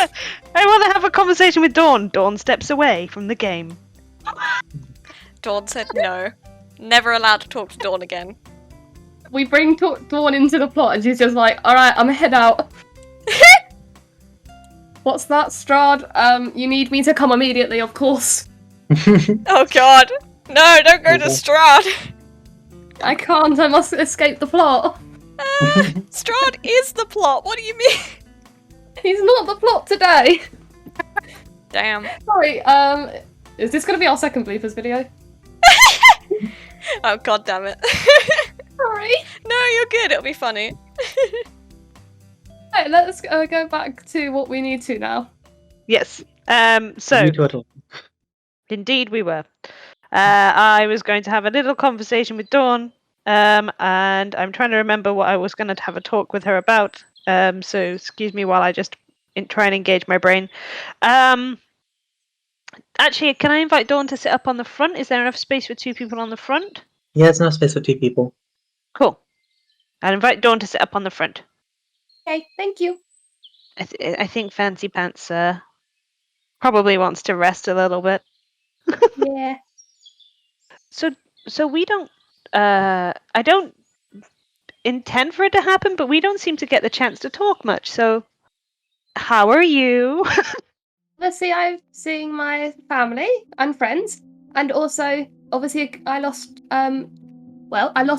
Speaker 3: I want to have a conversation with Dawn. Dawn steps away from the game.
Speaker 4: Dawn said no. Never allowed to talk to Dawn again.
Speaker 1: We bring Dawn into the plot and she's just like, alright, I'm gonna head out. What's that, Strahd? You need me to come immediately, of course.
Speaker 4: Oh god. No, don't go to Strahd.
Speaker 1: I can't, I must escape the plot.
Speaker 4: Strahd is the plot. What do you mean?
Speaker 1: He's not the plot today.
Speaker 4: Damn.
Speaker 1: Sorry, is this gonna be our second bloopers video?
Speaker 4: Oh god damn it.
Speaker 1: Sorry.
Speaker 4: No, you're good. It'll be funny.
Speaker 1: Right, let's go back to what we need to now.
Speaker 3: Yes. So
Speaker 2: You two are talking.
Speaker 3: indeed we were. I was going to have a little conversation with Dawn, and I'm trying to remember what I was going to have a talk with her about. So excuse me while I just try and engage my brain. Actually, can I invite Dawn to sit up on the front? Is there enough space for two people on the front?
Speaker 2: Yeah, there's enough space for two people.
Speaker 3: Cool. I'll invite Dawn to sit up on the front.
Speaker 1: Okay, thank you.
Speaker 3: I think Fancy Pants probably wants to rest a little bit.
Speaker 1: Yeah.
Speaker 3: So we don't. I don't intend for it to happen, but we don't seem to get the chance to talk much. So, how are you?
Speaker 1: Let's see, I'm seeing my family and friends, and also, obviously, I lost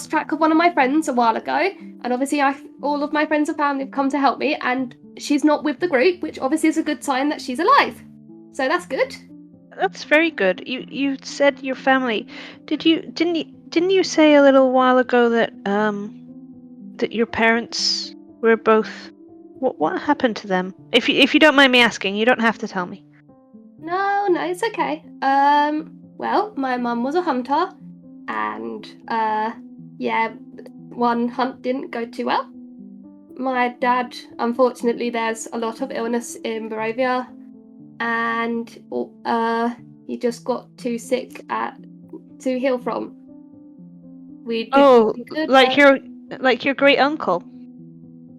Speaker 1: track of one of my friends a while ago, and obviously, all of my friends and family have come to help me, and she's not with the group, which obviously is a good sign that she's alive. So that's good.
Speaker 3: That's very good. You said your family. Didn't you say a little while ago that that your parents were both. What happened to them? If you don't mind me asking, you don't have to tell me.
Speaker 1: No, it's okay. Well, my mum was a hunter, and one hunt didn't go too well. My dad, unfortunately, there's a lot of illness in Barovia, and he just got too sick to heal from. We did something good,
Speaker 3: like
Speaker 1: but
Speaker 3: your great uncle.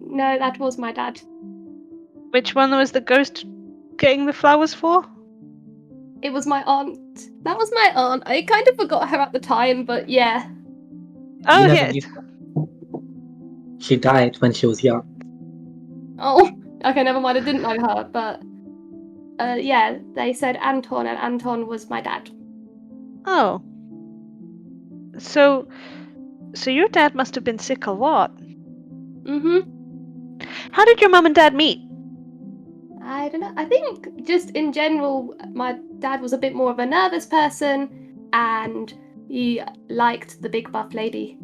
Speaker 1: no, that was my dad.
Speaker 3: Which one was the ghost getting the flowers for?
Speaker 1: It was my aunt. That was my aunt. I kind of forgot her at the time, but yeah.
Speaker 3: Oh
Speaker 2: You never
Speaker 3: yes.
Speaker 2: knew that. She died when she was young.
Speaker 1: Oh, okay, never mind. I didn't know her, but yeah, they said Anton, and Anton was my dad.
Speaker 3: Oh. So your dad must have been sick a lot.
Speaker 1: Mhm.
Speaker 3: How did your mum and dad meet?
Speaker 1: I don't know. I think just in general, my dad was a bit more of a nervous person, and he liked the big buff lady.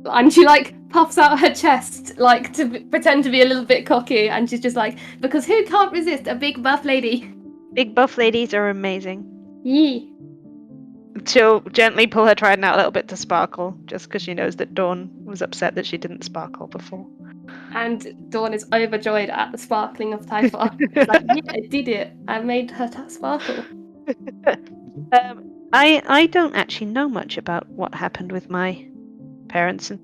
Speaker 1: And she puffs out her chest to pretend to be a little bit cocky, and she's just like, because who can't resist a big buff lady?
Speaker 3: Big buff ladies are amazing.
Speaker 1: Yee.
Speaker 3: She'll gently pull her trident out a little bit to sparkle, just because she knows that Dawn was upset that she didn't sparkle before.
Speaker 1: And Dawn is overjoyed at the sparkling of Typha. It's like, yeah, I did it. I made her sparkle.
Speaker 3: I don't actually know much about what happened with my parents, and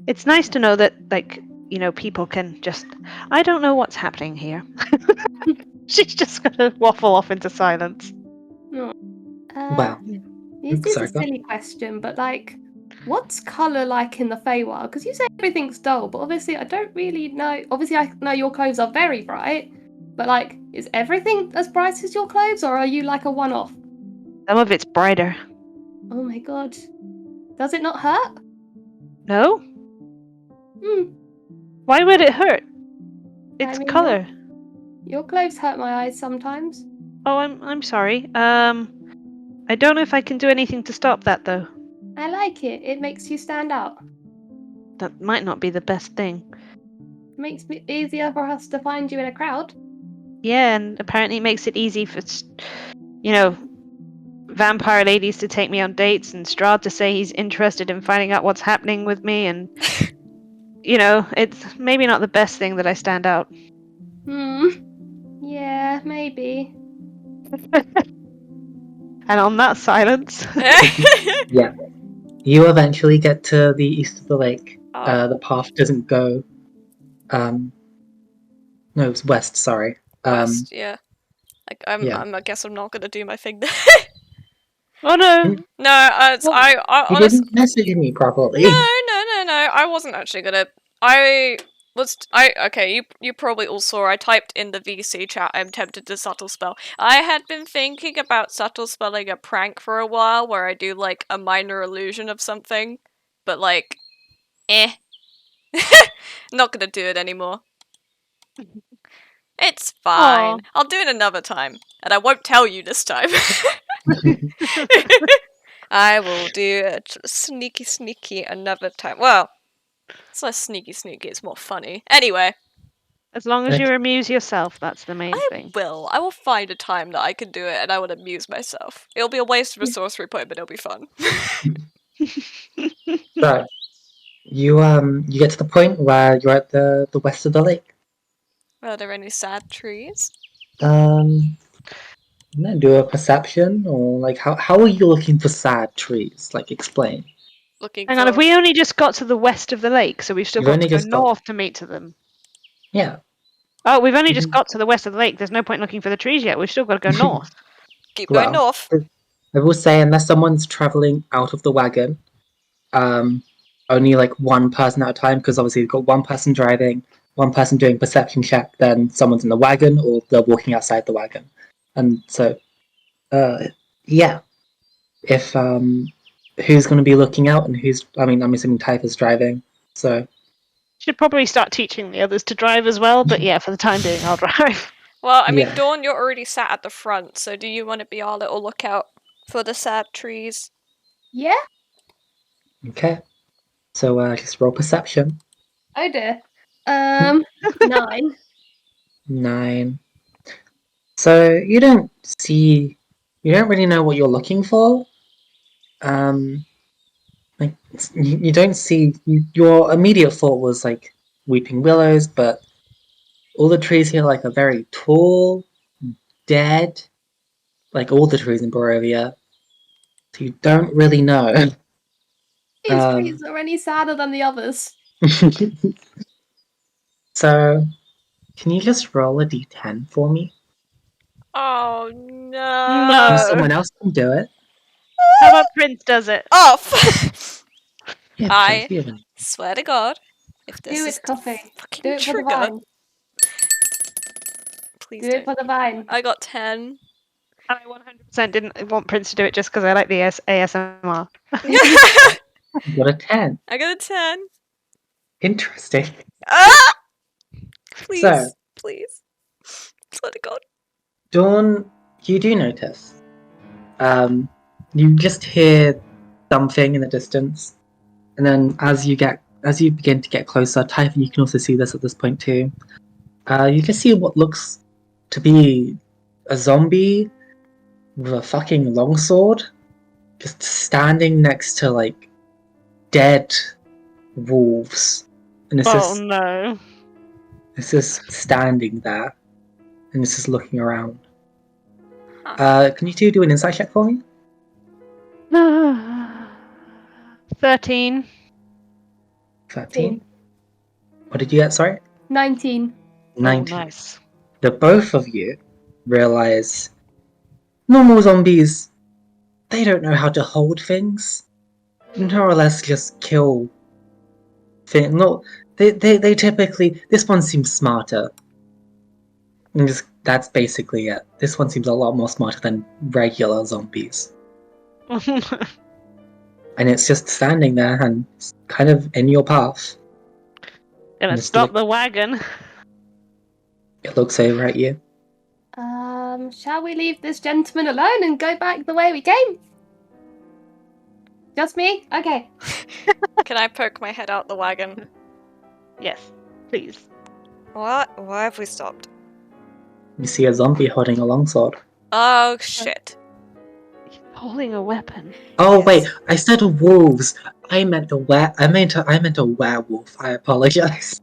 Speaker 3: it's nice to know that people can just. I don't know what's happening here. She's just gonna waffle off into silence.
Speaker 2: Wow.
Speaker 1: This is
Speaker 2: Sorry,
Speaker 1: a
Speaker 2: go on.
Speaker 1: silly question, but what's colour like in the Feywild? Because you say everything's dull, but obviously I don't really know. Obviously I know your clothes are very bright, but is everything as bright as your clothes, or are you like a one-off?
Speaker 3: Some of it's brighter.
Speaker 1: Oh my god. Does it not hurt?
Speaker 3: No?
Speaker 1: Hmm.
Speaker 3: Why would it hurt? It's
Speaker 1: mean,
Speaker 3: colour.
Speaker 1: Your clothes hurt my eyes sometimes.
Speaker 3: Oh, I'm sorry. I don't know if I can do anything to stop that though.
Speaker 1: I like it. It makes you stand out.
Speaker 3: That might not be the best thing.
Speaker 1: makes it easier for us to find you in a crowd.
Speaker 3: Yeah, and apparently it makes it easy for, you know, vampire ladies to take me on dates and Strahd to say he's interested in finding out what's happening with me, and it's maybe not the best thing that I stand out.
Speaker 1: Yeah, maybe.
Speaker 3: And on that silence.
Speaker 2: Yeah. You eventually get to the east of the lake.
Speaker 4: Oh.
Speaker 2: The path doesn't go. No, it's west. Sorry.
Speaker 4: West, yeah. Like
Speaker 2: Yeah.
Speaker 4: I guess I'm not gonna do my thing there.
Speaker 3: Oh no!
Speaker 4: No,
Speaker 2: Well,
Speaker 4: I
Speaker 2: you
Speaker 4: honestly.
Speaker 2: didn't message me properly.
Speaker 4: No. I wasn't actually gonna. Okay, you probably all saw. I typed in the VC chat. I'm tempted to subtle spell. I had been thinking about subtle spelling a prank for a while, where I do like a minor illusion of something, but like, not gonna do it anymore. It's fine.
Speaker 3: Aw.
Speaker 4: I'll do it another time, and I won't tell you this time. I will do it sneaky another time. Well, it's less sneaky, it's more funny. Anyway.
Speaker 3: As long as you amuse yourself, that's the main thing.
Speaker 4: I will find a time that I can do it and I will amuse myself. It'll be a waste of a sorcery point, but it'll be fun.
Speaker 2: So, you get to the point where you're at the west of the lake.
Speaker 4: Are there any sad trees?
Speaker 2: Do a perception, or like how are you looking for sad trees? Like, explain.
Speaker 3: Hang on, if we only just got to the west of the lake, so we've still
Speaker 2: You've
Speaker 3: got to
Speaker 2: only
Speaker 3: go
Speaker 2: just got-
Speaker 3: north to meet to them.
Speaker 2: Yeah.
Speaker 3: Oh, we've only just got to the west of the lake. There's no point looking for the trees yet. We've still got to go north.
Speaker 4: Keep going north.
Speaker 2: I will say, unless someone's traveling out of the wagon, only like one person at a time, because obviously you've got one person driving, one person doing perception check, then someone's in the wagon, or they're walking outside the wagon. And so, yeah. If, who's going to be looking out, and I'm assuming Typha's driving, so...
Speaker 3: Should probably start teaching the others to drive as well, but yeah, for the time being, I'll drive.
Speaker 4: Well, I mean,
Speaker 2: Yeah.
Speaker 4: Dawn, you're already sat at the front, so do you want to be our little lookout for the sad trees?
Speaker 1: Yeah?
Speaker 2: Okay. So, just roll perception.
Speaker 1: Oh dear. 9.
Speaker 2: 9. So, you don't really know what you're looking for. Like, you don't see... Your immediate thought was, like, weeping willows, but all the trees here, like, are very tall, dead, like all the trees in Barovia. So you don't really know.
Speaker 1: These trees are any sadder than the others.
Speaker 2: So, can you just roll a d10 for me?
Speaker 4: Oh, no.
Speaker 3: No.
Speaker 2: Someone else can do it.
Speaker 3: How about Prince does it?
Speaker 4: Oh,
Speaker 2: Yeah,
Speaker 4: I
Speaker 2: Prince, you have it.
Speaker 4: swear to God, if this
Speaker 1: Do
Speaker 4: is
Speaker 1: it, Coffee.
Speaker 4: fucking
Speaker 1: Do it for the
Speaker 4: trigger,
Speaker 1: vine.
Speaker 4: please
Speaker 1: Do it for the vine.
Speaker 4: I got 10.
Speaker 3: I 100% didn't want Prince to do it just because I like the ASMR.
Speaker 2: You got a 10.
Speaker 4: I got a 10.
Speaker 2: Interesting.
Speaker 4: Ah! Please,
Speaker 2: So-
Speaker 4: please. Swear to God.
Speaker 2: Dawn, you do notice. You just hear something in the distance, and then as you begin to get closer, Typha, you can also see this at this point too. You just see what looks to be a zombie with a fucking longsword, just standing next to like dead wolves, and
Speaker 3: No.
Speaker 2: it's just standing there, and it's just looking around.
Speaker 4: Huh.
Speaker 2: Can you two do an insight check for me?
Speaker 3: 13.
Speaker 2: 13. What did you get? Sorry,
Speaker 1: 19.
Speaker 2: 19.
Speaker 3: Oh, nice.
Speaker 2: The both of you realize normal zombies, they don't know how to hold things. More or less just kill things. No, they typically... This one seems smarter. And that's basically it. This one seems a lot more smarter than regular zombies. And it's just standing there and it's kind of in your path.
Speaker 3: Gonna
Speaker 2: Just
Speaker 3: stop the wagon.
Speaker 2: It looks over at you.
Speaker 1: Shall we leave this gentleman alone and go back the way we came? Just me? Okay.
Speaker 4: Can I poke my head out the wagon?
Speaker 3: Yes, please.
Speaker 4: What? Why have we stopped?
Speaker 2: You see a zombie holding a longsword.
Speaker 4: Oh shit.
Speaker 3: Holding a weapon.
Speaker 2: Oh
Speaker 4: Yes.
Speaker 2: wait, I said wolves. I meant a werewolf. I apologize.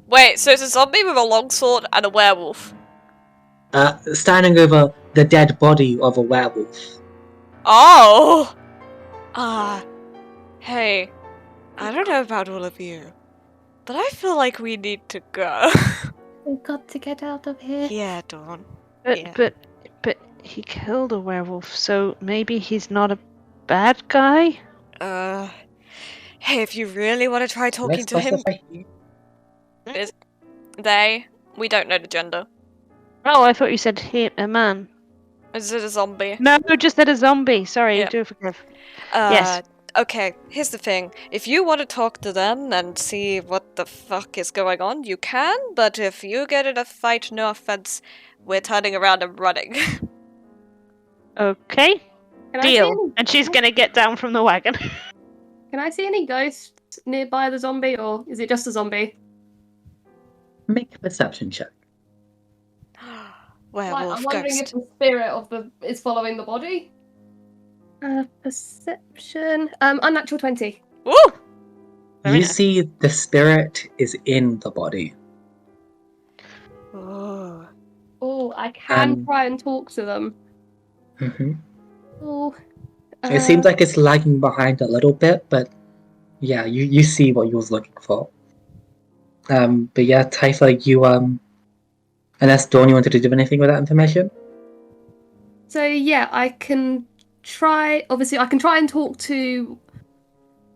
Speaker 4: Wait, so it's a zombie with a longsword and a werewolf.
Speaker 2: Standing over the dead body of a werewolf.
Speaker 4: Oh! Hey, I don't know about all of you, but I feel like we need to go.
Speaker 1: We've got to get out of here.
Speaker 4: Yeah, Dawn.
Speaker 3: But,
Speaker 4: Yeah.
Speaker 3: but he killed a werewolf, so maybe he's not a bad guy?
Speaker 4: Hey, if you really want to try talking
Speaker 2: Let's
Speaker 4: to him,
Speaker 2: specify here.
Speaker 4: we don't know the gender.
Speaker 3: Oh, I thought you said he, a man.
Speaker 4: Is it a zombie?
Speaker 3: No, just that a zombie. Sorry,
Speaker 4: Yeah.
Speaker 3: do forgive. Yes.
Speaker 4: Okay, here's the thing. If you want to talk to them and see what the fuck is going on, you can, but if you get in a fight, no offense, we're turning around and running.
Speaker 3: Okay.
Speaker 1: Can I see
Speaker 3: Deal.
Speaker 1: any-
Speaker 3: And she's gonna get down from the wagon.
Speaker 1: Can I see any ghosts nearby the zombie, or is it just a zombie?
Speaker 2: Make a perception check.
Speaker 4: Werewolf
Speaker 1: I'm wondering
Speaker 4: ghost.
Speaker 1: if the spirit of the is following the body. Perception. Unnatural 20.
Speaker 4: Woo!
Speaker 3: Very
Speaker 2: You
Speaker 3: nice.
Speaker 2: see the spirit is in the body.
Speaker 4: Oh.
Speaker 1: Oh, I can
Speaker 2: Um,
Speaker 1: try and talk to them.
Speaker 2: hmm
Speaker 1: Oh.
Speaker 2: It seems like it's lagging behind a little bit, but yeah, you see what you was looking for. But yeah, Typha, you unless Dawn, you wanted to do anything with that information?
Speaker 1: So yeah, I can try. Obviously, I can try and talk to.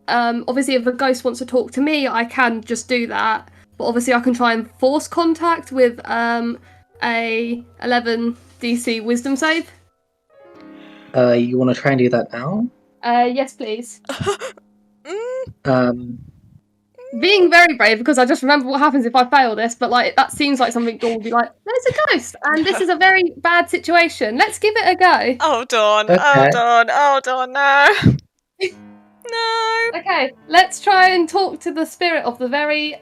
Speaker 1: Obviously, if a ghost wants to talk to me, I can just do that. But obviously, I can try and force contact with a 11 DC Wisdom save.
Speaker 2: You want to try and do that now?
Speaker 1: Yes, please.
Speaker 2: Um,
Speaker 1: Being very brave because I just remember what happens if I fail this. But like that seems like something Dawn would be like. There's a ghost, and this is a very bad situation. Let's give it a go.
Speaker 4: Oh, Dawn.
Speaker 2: Okay.
Speaker 4: Oh, Dawn. Oh, Dawn, no. No.
Speaker 1: Okay, let's try and talk to the spirit of the very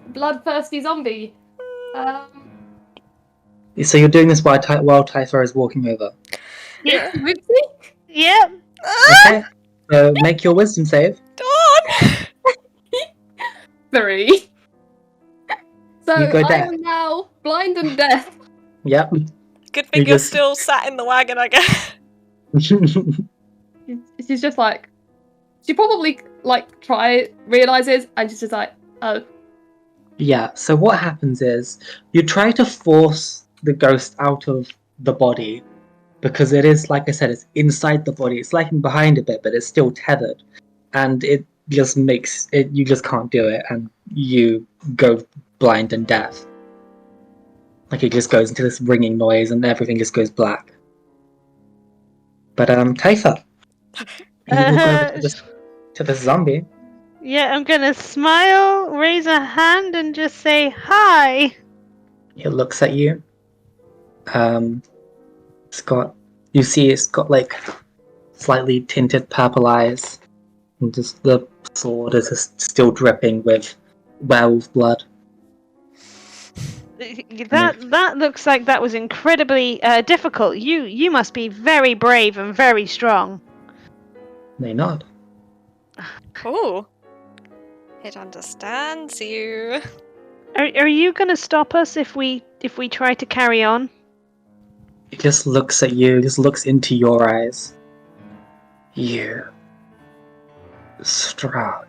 Speaker 1: bloodthirsty zombie.
Speaker 2: so you're doing this while Typha is walking over.
Speaker 3: Yeah.
Speaker 1: Whoopsie.
Speaker 3: Yep.
Speaker 2: Okay. So make your wisdom save.
Speaker 4: Dawn!
Speaker 1: 3. So
Speaker 2: You go
Speaker 1: I
Speaker 2: deaf.
Speaker 1: am now blind and deaf.
Speaker 2: Yep.
Speaker 4: Good thing
Speaker 2: You
Speaker 4: you're
Speaker 2: just-
Speaker 4: still sat in the wagon, I guess.
Speaker 1: She's just like, she probably like realizes, and she's just like, oh.
Speaker 2: Yeah, so what happens is you try to force the ghost out of the body because it is, like I said, it's inside the body. It's lagging behind a bit, but it's still tethered. And it just makes it, you just can't do it, and you go blind and deaf. Like it just goes into this ringing noise and everything just goes black. But Typha, you walk over to the zombie.
Speaker 3: Yeah, I'm gonna smile, raise a hand, and just say hi.
Speaker 2: It looks at you. It's got like slightly tinted purple eyes, and just the sword is just still dripping with werewolf blood.
Speaker 3: That looks like that was incredibly difficult. You must be very brave and very strong.
Speaker 2: They nod.
Speaker 4: Ooh. It understands you.
Speaker 3: Are you gonna stop us if we try to carry on?
Speaker 2: It just looks at you, just looks into your eyes. You, Strahd.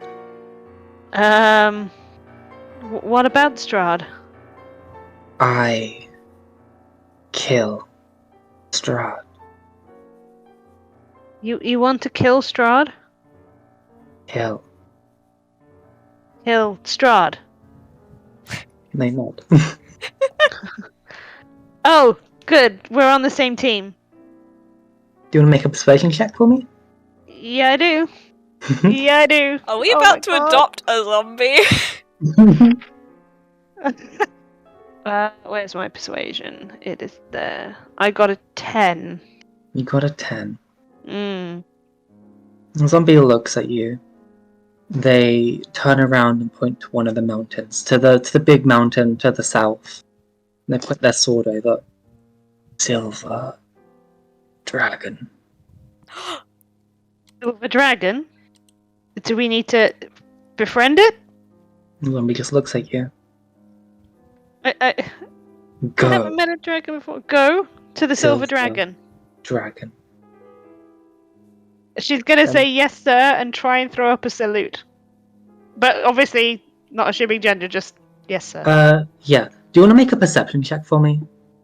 Speaker 3: What about Strahd?
Speaker 2: I kill Strahd.
Speaker 3: You want to kill Strahd?
Speaker 2: Kill.
Speaker 3: Kill Strahd.
Speaker 2: They nod.
Speaker 3: Oh, good. We're on the same team.
Speaker 2: Do you want to make a persuasion check for me?
Speaker 3: Yeah, I do. Yeah, I do.
Speaker 4: Are we
Speaker 3: Oh my
Speaker 4: about to
Speaker 3: God.
Speaker 4: adopt a zombie?
Speaker 3: Where's my persuasion? It is there. I got a 10.
Speaker 2: You got a 10.
Speaker 3: Mm.
Speaker 2: The zombie looks at you. They turn around and point to one of the mountains, to the big mountain to the south. They put their sword over. Silver dragon.
Speaker 3: Silver dragon? Do we need to befriend it?
Speaker 2: Zombie just looks at you.
Speaker 3: I haven't
Speaker 2: Go,
Speaker 3: met a dragon before. Go to the silver dragon.
Speaker 2: dragon.
Speaker 3: She's gonna say yes, sir, and try and throw up a salute. But obviously, not assuming gender, just yes, sir.
Speaker 2: Yeah. Do you want to make a perception check for me?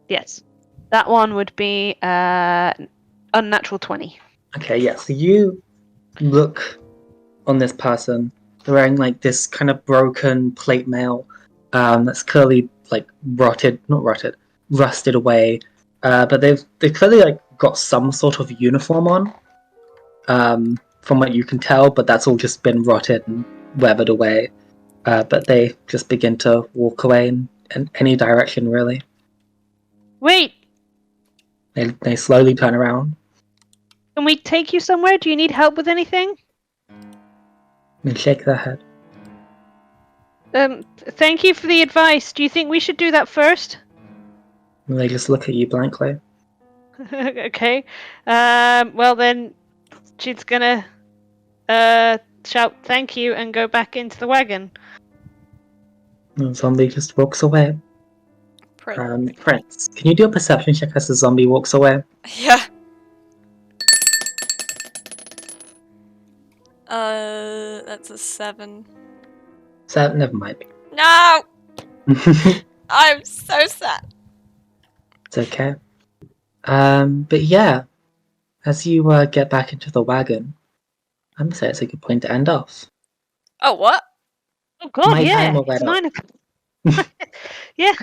Speaker 3: Yes. That one would be unnatural 20.
Speaker 2: Okay, yeah. So you look on this person. They're wearing like this kind of broken plate mail that's clearly like rusted away. But they've clearly like got some sort of uniform on. From what you can tell, but that's all just been rotted and weathered away. But they just begin to walk away in any direction, really.
Speaker 3: Wait!
Speaker 2: They slowly turn around.
Speaker 3: Can we take you somewhere? Do you need help with anything?
Speaker 2: And shake their head.
Speaker 3: Thank you for the advice. Do you think we should do that first?
Speaker 2: And they just look at you blankly.
Speaker 3: Okay. Well then, she's gonna shout thank you and go back into the wagon.
Speaker 2: And the zombie just walks away.
Speaker 4: Prince.
Speaker 2: Prince, can you do a perception check as the zombie walks away?
Speaker 4: Yeah. That's a 7.
Speaker 2: So, never mind.
Speaker 4: No!
Speaker 2: It's
Speaker 4: I'm so sad.
Speaker 2: okay. But yeah, as you get back into the wagon, I'm gonna say it's a good point to end off.
Speaker 4: Oh, what?
Speaker 3: Oh god,
Speaker 2: My
Speaker 3: yeah.
Speaker 2: timer went
Speaker 3: It's
Speaker 2: up.
Speaker 3: 9 o'clock. Yeah.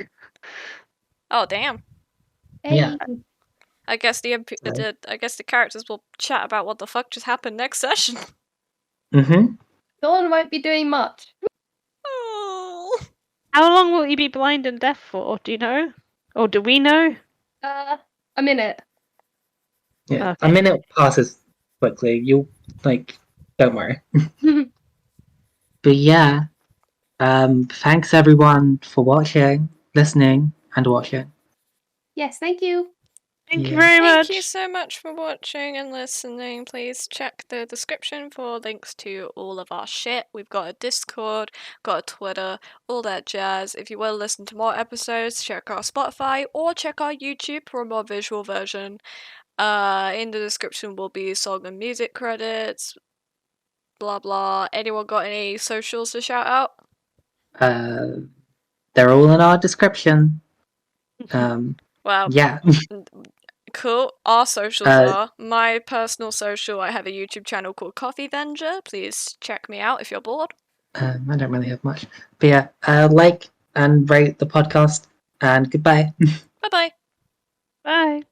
Speaker 4: Oh, damn.
Speaker 1: Hey.
Speaker 2: Yeah.
Speaker 4: I guess the characters will chat about what the fuck just happened next session.
Speaker 2: Mm-hmm.
Speaker 1: Dawn won't be doing much.
Speaker 4: Oh.
Speaker 3: How long will you be blind and deaf for? Do you know? Or do we know?
Speaker 1: A minute.
Speaker 2: Yeah.
Speaker 3: Okay.
Speaker 2: A minute passes quickly. You'll don't worry. But yeah. Thanks everyone for watching, listening, and watching.
Speaker 1: Yes, thank you.
Speaker 3: Thank you
Speaker 2: Yeah.
Speaker 3: very much.
Speaker 4: Thank you so much for watching and listening. Please check the description for links to all of our shit. We've got a Discord, got a Twitter, all that jazz. If you want to listen to more episodes, check our Spotify or check our YouTube for a more visual version. In the description will be song and music credits. Blah blah. Anyone got any socials to shout out?
Speaker 2: They're all in our description.
Speaker 4: Well,
Speaker 2: Yeah.
Speaker 4: cool. Our socials are my personal social. I have a YouTube channel called Coffee Venger. Please check me out if you're bored.
Speaker 2: I don't really have much. But yeah, like and rate the podcast, and goodbye.
Speaker 4: Bye bye.
Speaker 3: Bye.